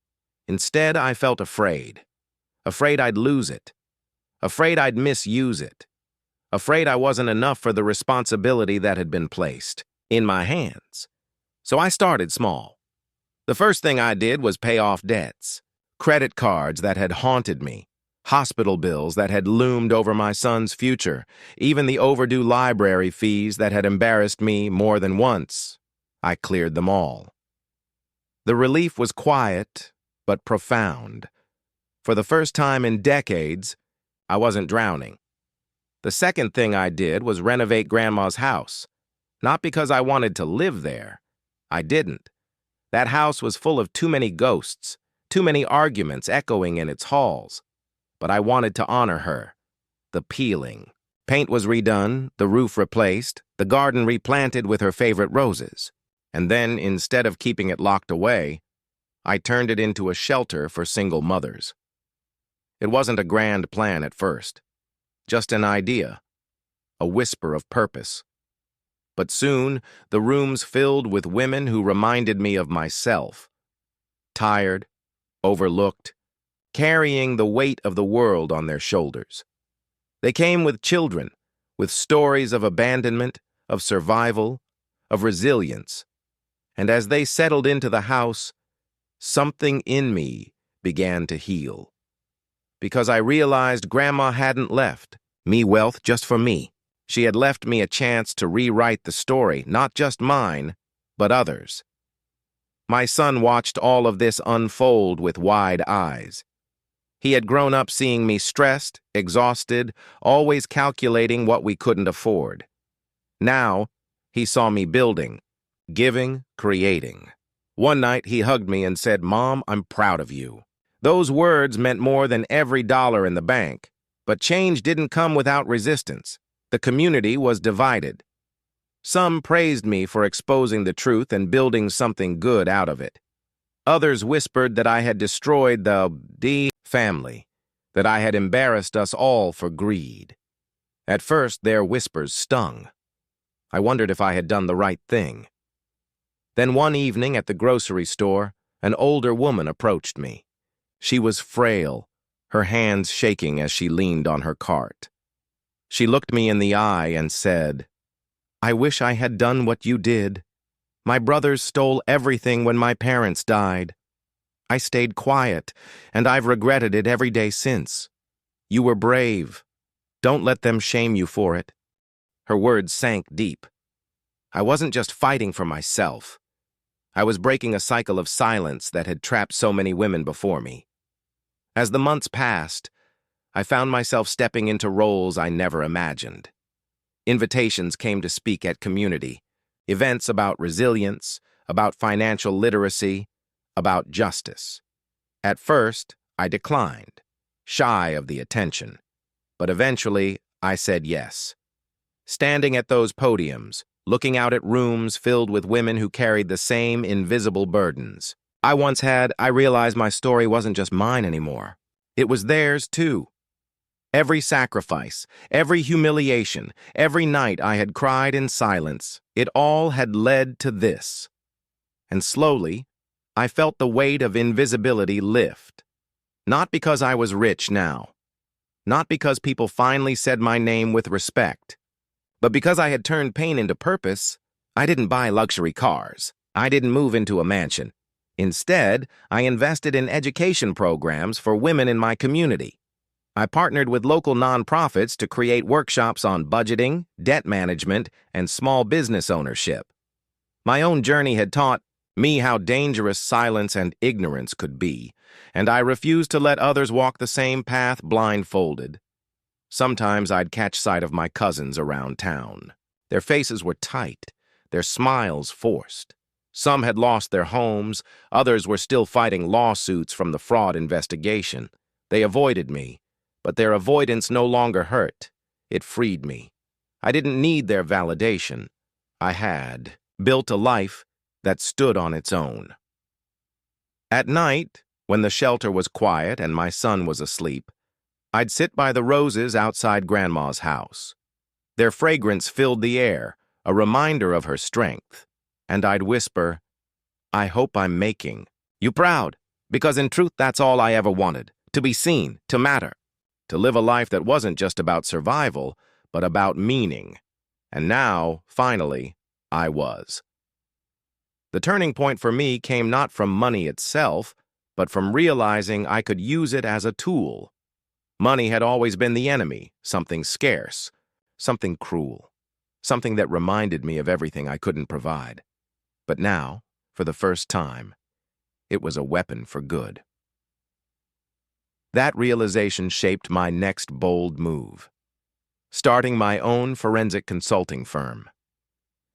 Instead, I felt afraid. Afraid I'd lose it. Afraid I'd misuse it. Afraid I wasn't enough for the responsibility that had been placed in my hands. So I started small. The first thing I did was pay off debts. Credit cards that had haunted me. Hospital bills that had loomed over my son's future. Even the overdue library fees that had embarrassed me more than once. I cleared them all. The relief was quiet, but profound. For the first time in decades, I wasn't drowning. The second thing I did was renovate Grandma's house. Not because I wanted to live there. I didn't. That house was full of too many ghosts, too many arguments echoing in its halls. But I wanted to honor her. The peeling. Paint was redone, the roof replaced, the garden replanted with her favorite roses. And then, instead of keeping it locked away, I turned it into a shelter for single mothers. It wasn't a grand plan at first. Just an idea. A whisper of purpose. But soon, the rooms filled with women who reminded me of myself. Tired, overlooked, carrying the weight of the world on their shoulders. They came with children, with stories of abandonment, of survival, of resilience. And as they settled into the house, something in me began to heal. Because I realized Grandma hadn't left me wealth just for me. She had left me a chance to rewrite the story, not just mine, but others. My son watched all of this unfold with wide eyes. He had grown up seeing me stressed, exhausted, always calculating what we couldn't afford. Now, he saw me building, giving, creating. One night, he hugged me and said, "Mom, I'm proud of you." Those words meant more than every dollar in the bank. But change didn't come without resistance. The community was divided. Some praised me for exposing the truth and building something good out of it. Others whispered that I had destroyed the family, that I had embarrassed us all for greed. At first, their whispers stung. I wondered if I had done the right thing. Then one evening at the grocery store, an older woman approached me. She was frail, her hands shaking as she leaned on her cart. She looked me in the eye and said, "I wish I had done what you did. My brothers stole everything when my parents died. I stayed quiet, and I've regretted it every day since. You were brave. Don't let them shame you for it." Her words sank deep. I wasn't just fighting for myself. I was breaking a cycle of silence that had trapped so many women before me. As the months passed, I found myself stepping into roles I never imagined. Invitations came to speak at community, events about resilience, about financial literacy, about justice. At first, I declined, shy of the attention, but eventually I said yes. Standing at those podiums, looking out at rooms filled with women who carried the same invisible burdens I realized my story wasn't just mine anymore. It was theirs too. Every sacrifice, every humiliation, every night I had cried in silence, it all had led to this. And slowly, I felt the weight of invisibility lift. Not because I was rich now, not because people finally said my name with respect, but because I had turned pain into purpose. I didn't buy luxury cars. I didn't move into a mansion. Instead, I invested in education programs for women in my community. I partnered with local nonprofits to create workshops on budgeting, debt management, and small business ownership. My own journey had taught me how dangerous silence and ignorance could be, and I refused to let others walk the same path blindfolded. Sometimes I'd catch sight of my cousins around town. Their faces were tight, their smiles forced. Some had lost their homes, others were still fighting lawsuits from the fraud investigation. They avoided me, but their avoidance no longer hurt. It freed me. I didn't need their validation. I had built a life that stood on its own. At night, when the shelter was quiet and my son was asleep, I'd sit by the roses outside Grandma's house. Their fragrance filled the air, a reminder of her strength. And I'd whisper, "I hope I'm making you proud," because in truth that's all I ever wanted, to be seen, to matter, to live a life that wasn't just about survival, but about meaning. And now, finally, I was. The turning point for me came not from money itself, but from realizing I could use it as a tool. Money had always been the enemy, something scarce, something cruel, something that reminded me of everything I couldn't provide. But now, for the first time, it was a weapon for good. That realization shaped my next bold move, starting my own forensic consulting firm.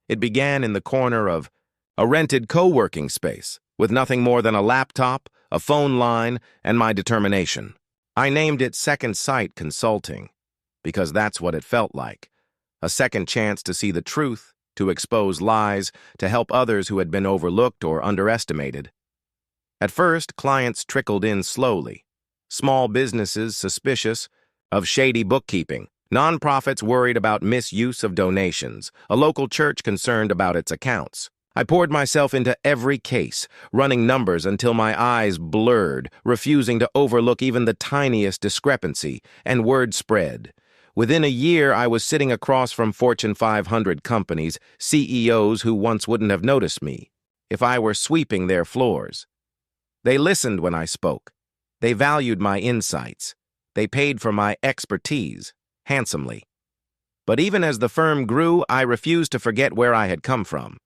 It began in the corner of a rented co-working space with nothing more than a laptop, a phone line, and my determination. I named it Second Sight Consulting because that's what it felt like, a second chance to see the truth, to expose lies, to help others who had been overlooked or underestimated. At first, clients trickled in slowly. Small businesses suspicious of shady bookkeeping, nonprofits worried about misuse of donations, a local church concerned about its accounts. I poured myself into every case, running numbers until my eyes blurred, refusing to overlook even the tiniest discrepancy, and word spread. Within a year, I was sitting across from Fortune 500 companies, CEOs who once wouldn't have noticed me if I were sweeping their floors. They listened when I spoke. They valued my insights. They paid for my expertise, handsomely. But even as the firm grew, I refused to forget where I had come from.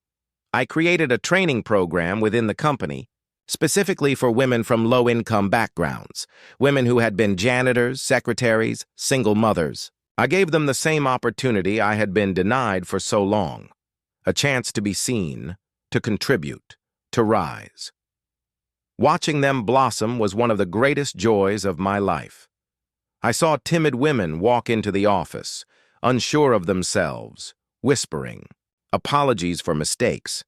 I created a training program within the company, specifically for women from low-income backgrounds, women who had been janitors, secretaries, single mothers. I gave them the same opportunity I had been denied for so long, a chance to be seen, to contribute, to rise. Watching them blossom was one of the greatest joys of my life. I saw timid women walk into the office, unsure of themselves, whispering, apologies for mistakes.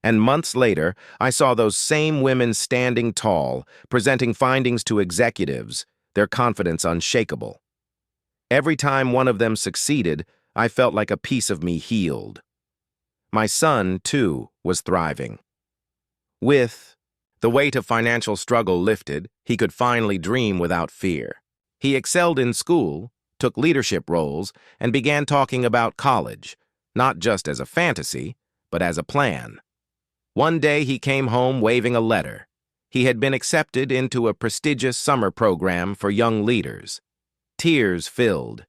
And months later, I saw those same women standing tall, presenting findings to executives, their confidence unshakable. Every time one of them succeeded, I felt like a piece of me healed. My son, too, was thriving. With the weight of financial struggle lifted, he could finally dream without fear. He excelled in school, took leadership roles, and began talking about college, not just as a fantasy, but as a plan. One day he came home waving a letter. He had been accepted into a prestigious summer program for young leaders. Tears filled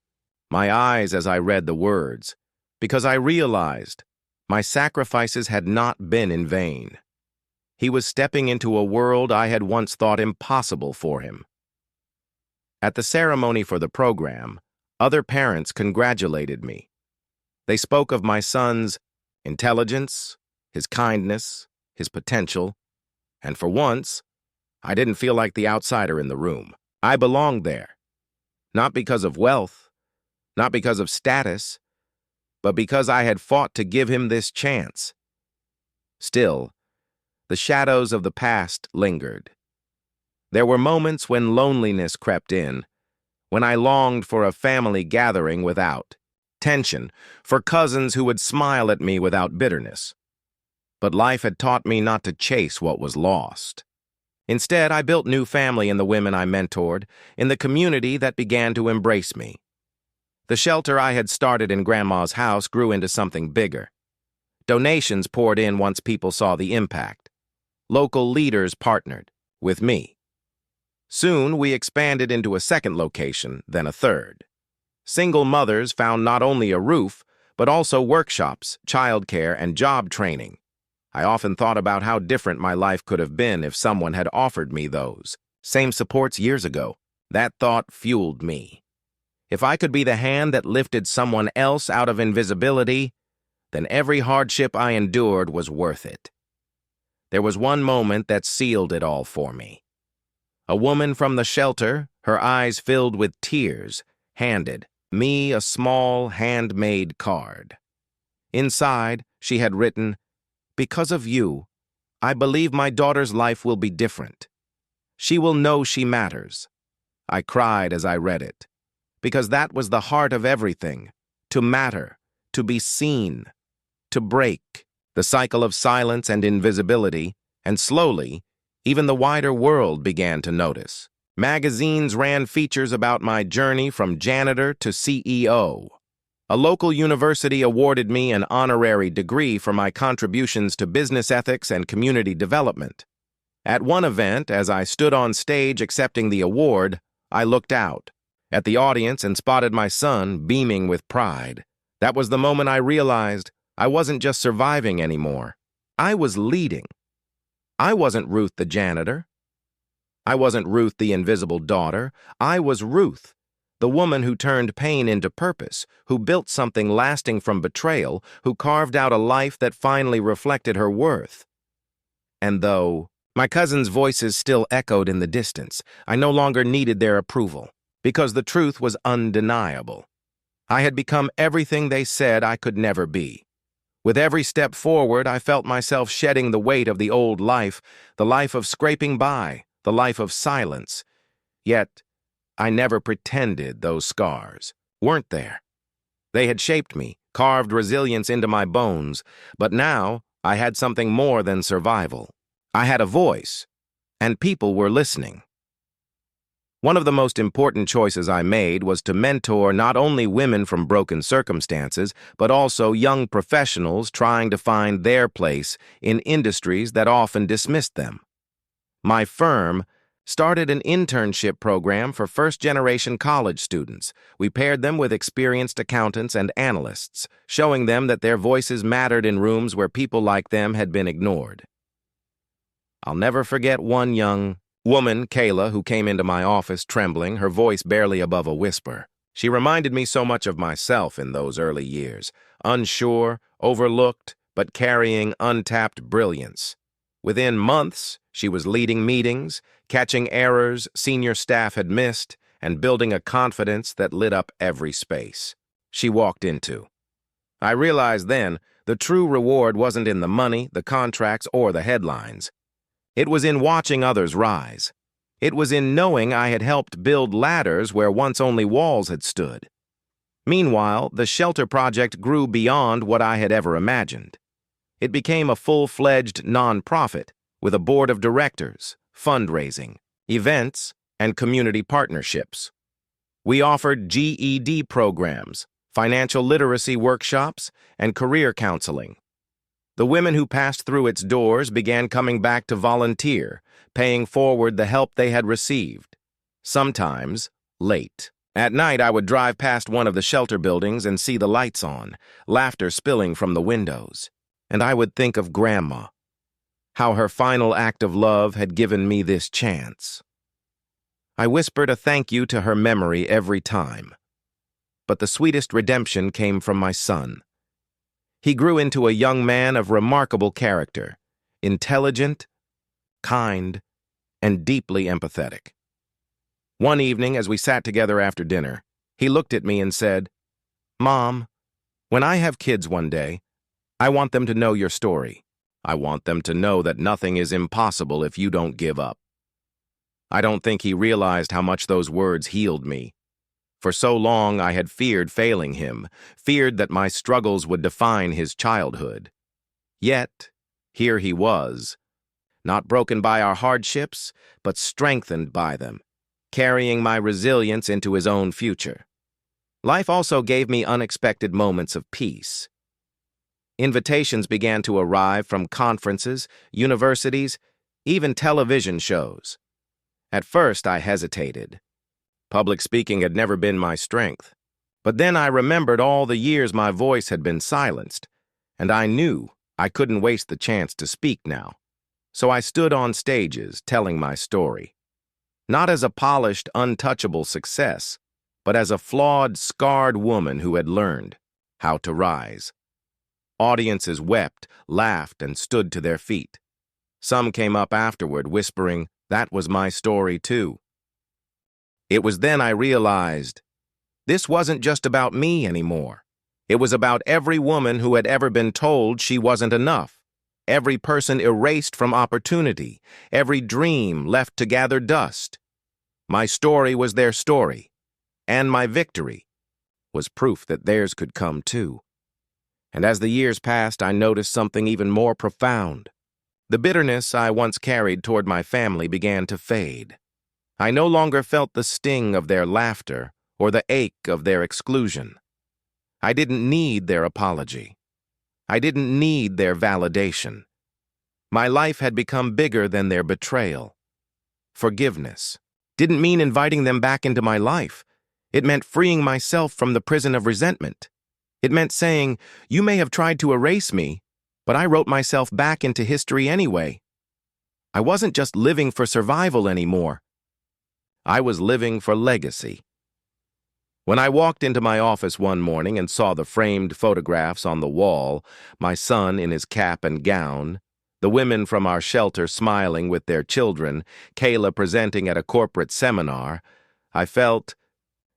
my eyes as I read the words, because I realized my sacrifices had not been in vain. He was stepping into a world I had once thought impossible for him. At the ceremony for the program, other parents congratulated me. They spoke of my son's intelligence, his kindness, his potential, and for once, I didn't feel like the outsider in the room. I belonged there, not because of wealth, not because of status, but because I had fought to give him this chance. Still, the shadows of the past lingered. There were moments when loneliness crept in, when I longed for a family gathering without tension, for cousins who would smile at me without bitterness. But life had taught me not to chase what was lost. Instead, I built new family in the women I mentored, in the community that began to embrace me. The shelter I had started in Grandma's house grew into something bigger. Donations poured in once people saw the impact. Local leaders partnered with me. Soon, we expanded into a second location, then a third. Single mothers found not only a roof, but also workshops, childcare, and job training. I often thought about how different my life could have been if someone had offered me those same supports years ago. That thought fueled me. If I could be the hand that lifted someone else out of invisibility, then every hardship I endured was worth it. There was one moment that sealed it all for me. A woman from the shelter, her eyes filled with tears, handed me a small handmade card. Inside, she had written, "Because of you, I believe my daughter's life will be different. She will know she matters." I cried as I read it, because that was the heart of everything: to matter, to be seen, to break the cycle of silence and invisibility, and slowly, even the wider world began to notice. Magazines ran features about my journey from janitor to CEO. A local university awarded me an honorary degree for my contributions to business ethics and community development. At one event, as I stood on stage accepting the award, I looked out at the audience and spotted my son beaming with pride. That was the moment I realized I wasn't just surviving anymore. I was leading. I wasn't Ruth the janitor. I wasn't Ruth the invisible daughter. I was Ruth, the woman who turned pain into purpose, who built something lasting from betrayal, who carved out a life that finally reflected her worth. And though my cousins' voices still echoed in the distance, I no longer needed their approval, because the truth was undeniable. I had become everything they said I could never be. With every step forward, I felt myself shedding the weight of the old life, the life of scraping by, the life of silence. Yet, I never pretended those scars weren't there. They had shaped me, carved resilience into my bones, but now I had something more than survival. I had a voice, and people were listening. One of the most important choices I made was to mentor not only women from broken circumstances, but also young professionals trying to find their place in industries that often dismissed them. My firm started an internship program for first-generation college students. We paired them with experienced accountants and analysts, showing them that their voices mattered in rooms where people like them had been ignored. I'll never forget one young woman, Kayla, who came into my office trembling, her voice barely above a whisper. She reminded me so much of myself in those early years, unsure, overlooked, but carrying untapped brilliance. Within months, she was leading meetings, catching errors senior staff had missed, and building a confidence that lit up every space she walked into. I realized then the true reward wasn't in the money, the contracts, or the headlines. It was in watching others rise. It was in knowing I had helped build ladders where once only walls had stood. Meanwhile, the shelter project grew beyond what I had ever imagined. It became a full-fledged nonprofit with a board of directors, fundraising, events, and community partnerships. We offered GED programs, financial literacy workshops, and career counseling. The women who passed through its doors began coming back to volunteer, paying forward the help they had received, sometimes late. At night, I would drive past one of the shelter buildings and see the lights on, laughter spilling from the windows. And I would think of Grandma, how her final act of love had given me this chance. I whispered a thank you to her memory every time. But the sweetest redemption came from my son. He grew into a young man of remarkable character, intelligent, kind, and deeply empathetic. One evening, as we sat together after dinner, he looked at me and said, "Mom, when I have kids one day, I want them to know your story. I want them to know that nothing is impossible if you don't give up." I don't think he realized how much those words healed me. For so long I had feared failing him, feared that my struggles would define his childhood. Yet, here he was, not broken by our hardships, but strengthened by them, carrying my resilience into his own future. Life also gave me unexpected moments of peace. Invitations began to arrive from conferences, universities, even television shows. At first, I hesitated. Public speaking had never been my strength. But then I remembered all the years my voice had been silenced, and I knew I couldn't waste the chance to speak now. So I stood on stages telling my story. Not as a polished, untouchable success, but as a flawed, scarred woman who had learned how to rise. Audiences wept, laughed, and stood to their feet. Some came up afterward, whispering, "That was my story too." It was then I realized this wasn't just about me anymore. It was about every woman who had ever been told she wasn't enough, every person erased from opportunity, every dream left to gather dust. My story was their story, and my victory was proof that theirs could come too. And as the years passed, I noticed something even more profound. The bitterness I once carried toward my family began to fade. I no longer felt the sting of their laughter or the ache of their exclusion. I didn't need their apology. I didn't need their validation. My life had become bigger than their betrayal. Forgiveness didn't mean inviting them back into my life. It meant freeing myself from the prison of resentment. It meant saying, "You may have tried to erase me, but I wrote myself back into history anyway." I wasn't just living for survival anymore. I was living for legacy. When I walked into my office one morning and saw the framed photographs on the wall, my son in his cap and gown, the women from our shelter smiling with their children, Kayla presenting at a corporate seminar, I felt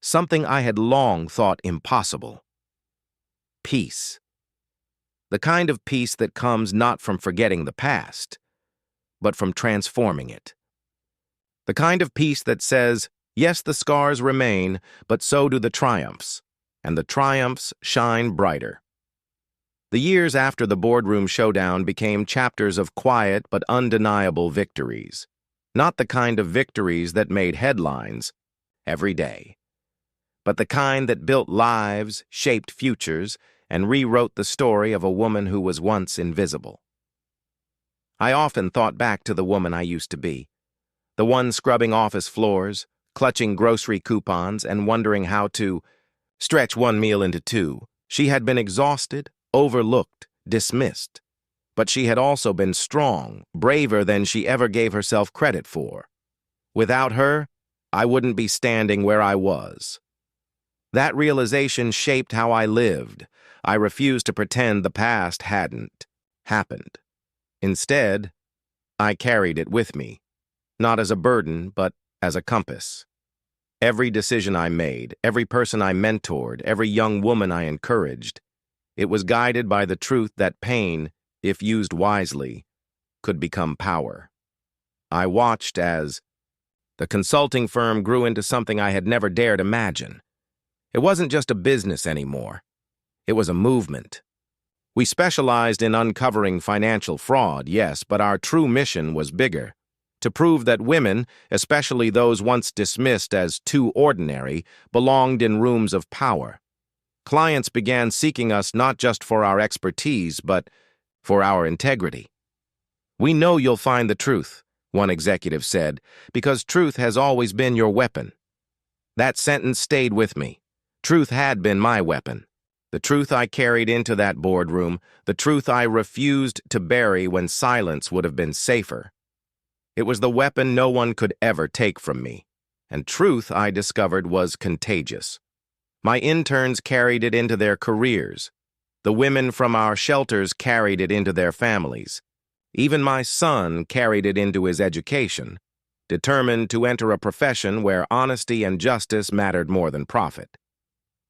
something I had long thought impossible. Peace. The kind of peace that comes not from forgetting the past, but from transforming it. The kind of peace that says, yes, the scars remain, but so do the triumphs, and the triumphs shine brighter. The years after the boardroom showdown became chapters of quiet but undeniable victories. Not the kind of victories that made headlines every day, but the kind that built lives, shaped futures, and rewrote the story of a woman who was once invisible. I often thought back to the woman I used to be, the one scrubbing office floors, clutching grocery coupons, and wondering how to stretch one meal into two. She had been exhausted, overlooked, dismissed. But she had also been strong, braver than she ever gave herself credit for. Without her, I wouldn't be standing where I was. That realization shaped how I lived. I refused to pretend the past hadn't happened. Instead, I carried it with me, not as a burden, but as a compass. Every decision I made, every person I mentored, every young woman I encouraged, it was guided by the truth that pain, if used wisely, could become power. I watched as the consulting firm grew into something I had never dared imagine. It wasn't just a business anymore. It was a movement. We specialized in uncovering financial fraud, yes, but our true mission was bigger. To prove that women, especially those once dismissed as too ordinary, belonged in rooms of power. Clients began seeking us not just for our expertise, but for our integrity. "We know you'll find the truth," one executive said, "because truth has always been your weapon." That sentence stayed with me. Truth had been my weapon. The truth I carried into that boardroom, the truth I refused to bury when silence would have been safer. It was the weapon no one could ever take from me. And truth, I discovered, was contagious. My interns carried it into their careers. The women from our shelters carried it into their families. Even my son carried it into his education, determined to enter a profession where honesty and justice mattered more than profit.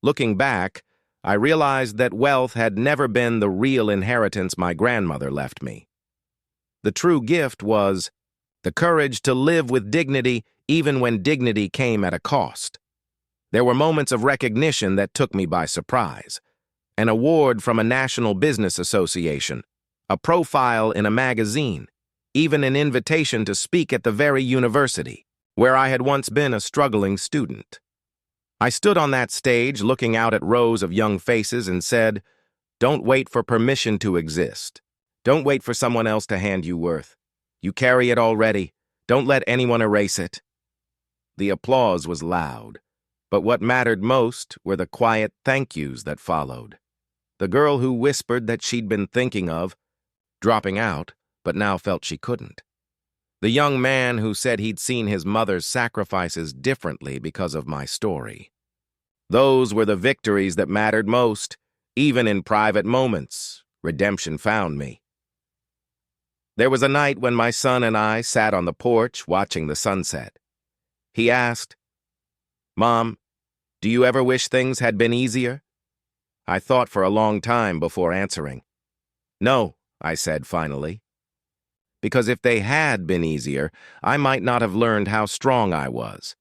Looking back, I realized that wealth had never been the real inheritance my grandmother left me. The true gift was the courage to live with dignity even when dignity came at a cost. There were moments of recognition that took me by surprise. An award from a national business association, a profile in a magazine, even an invitation to speak at the very university where I had once been a struggling student. I stood on that stage looking out at rows of young faces and said, "Don't wait for permission to exist. Don't wait for someone else to hand you worth. You carry it already. Don't let anyone erase it." The applause was loud, but what mattered most were the quiet thank yous that followed. The girl who whispered that she'd been thinking of dropping out, but now felt she couldn't. The young man who said he'd seen his mother's sacrifices differently because of my story. Those were the victories that mattered most. Even in private moments, redemption found me. There was a night when my son and I sat on the porch watching the sunset. He asked, "Mom, do you ever wish things had been easier?" I thought for a long time before answering. "No," I said finally. Because if they had been easier, I might not have learned how strong I was.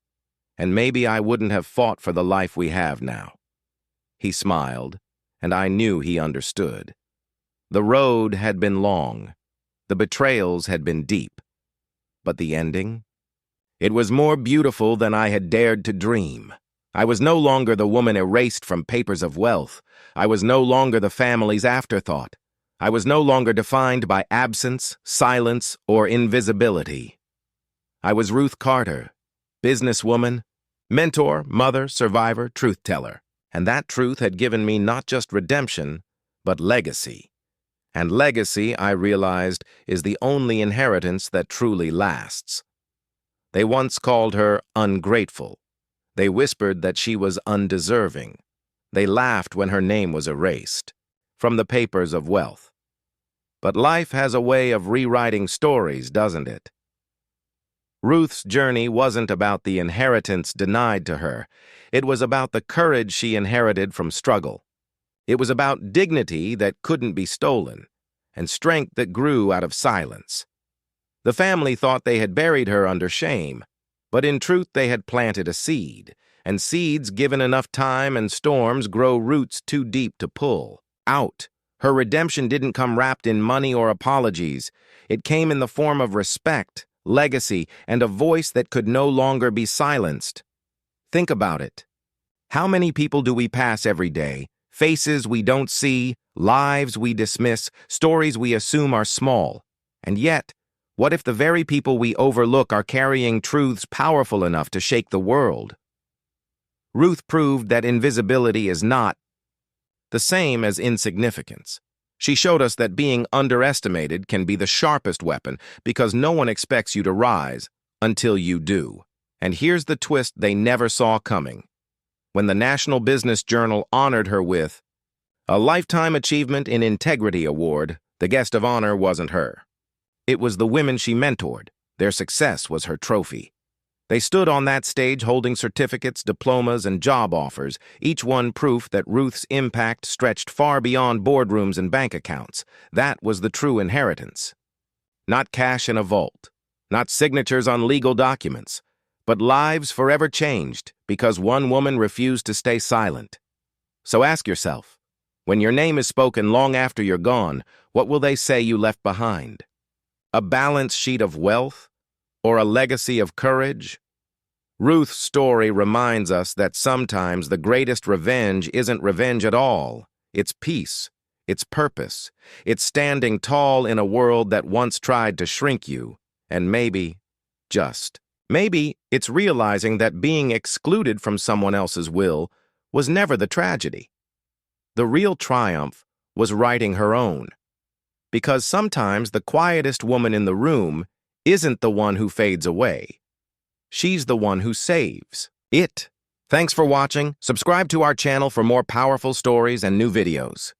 And maybe I wouldn't have fought for the life we have now. He smiled, and I knew he understood. The road had been long. The betrayals had been deep. But the ending? It was more beautiful than I had dared to dream. I was no longer the woman erased from papers of wealth. I was no longer the family's afterthought. I was no longer defined by absence, silence, or invisibility. I was Ruth Carter, businesswoman, mentor, mother, survivor, truth-teller. And that truth had given me not just redemption, but legacy. And legacy, I realized, is the only inheritance that truly lasts. They once called her ungrateful. They whispered that she was undeserving. They laughed when her name was erased from the papers of wealth. But life has a way of rewriting stories, doesn't it? Ruth's journey wasn't about the inheritance denied to her. It was about the courage she inherited from struggle. It was about dignity that couldn't be stolen, and strength that grew out of silence. The family thought they had buried her under shame, but in truth they had planted a seed, and seeds given enough time and storms grow roots too deep to pull out. Her redemption didn't come wrapped in money or apologies. It came in the form of respect, legacy, and a voice that could no longer be silenced. Think about it. How many people do we pass every day? Faces we don't see, lives we dismiss, stories we assume are small. And yet, what if the very people we overlook are carrying truths powerful enough to shake the world? Ruth proved that invisibility is not the same as insignificance. She showed us that being underestimated can be the sharpest weapon because no one expects you to rise until you do. And here's the twist they never saw coming. When the National Business Journal honored her with a Lifetime Achievement in Integrity Award, the guest of honor wasn't her. It was the women she mentored. Their success was her trophy. They stood on that stage holding certificates, diplomas, and job offers, each one proof that Ruth's impact stretched far beyond boardrooms and bank accounts. That was the true inheritance. Not cash in a vault, not signatures on legal documents, but lives forever changed because one woman refused to stay silent. So ask yourself, when your name is spoken long after you're gone, what will they say you left behind? A balance sheet of wealth? Or a legacy of courage? Ruth's story reminds us that sometimes the greatest revenge isn't revenge at all. It's peace. It's purpose. It's standing tall in a world that once tried to shrink you. And maybe, maybe it's realizing that being excluded from someone else's will was never the tragedy. The real triumph was writing her own. Because sometimes the quietest woman in the room isn't the one who fades away. She's the one who saves it. Thanks for watching. Subscribe to our channel for more powerful stories and new videos.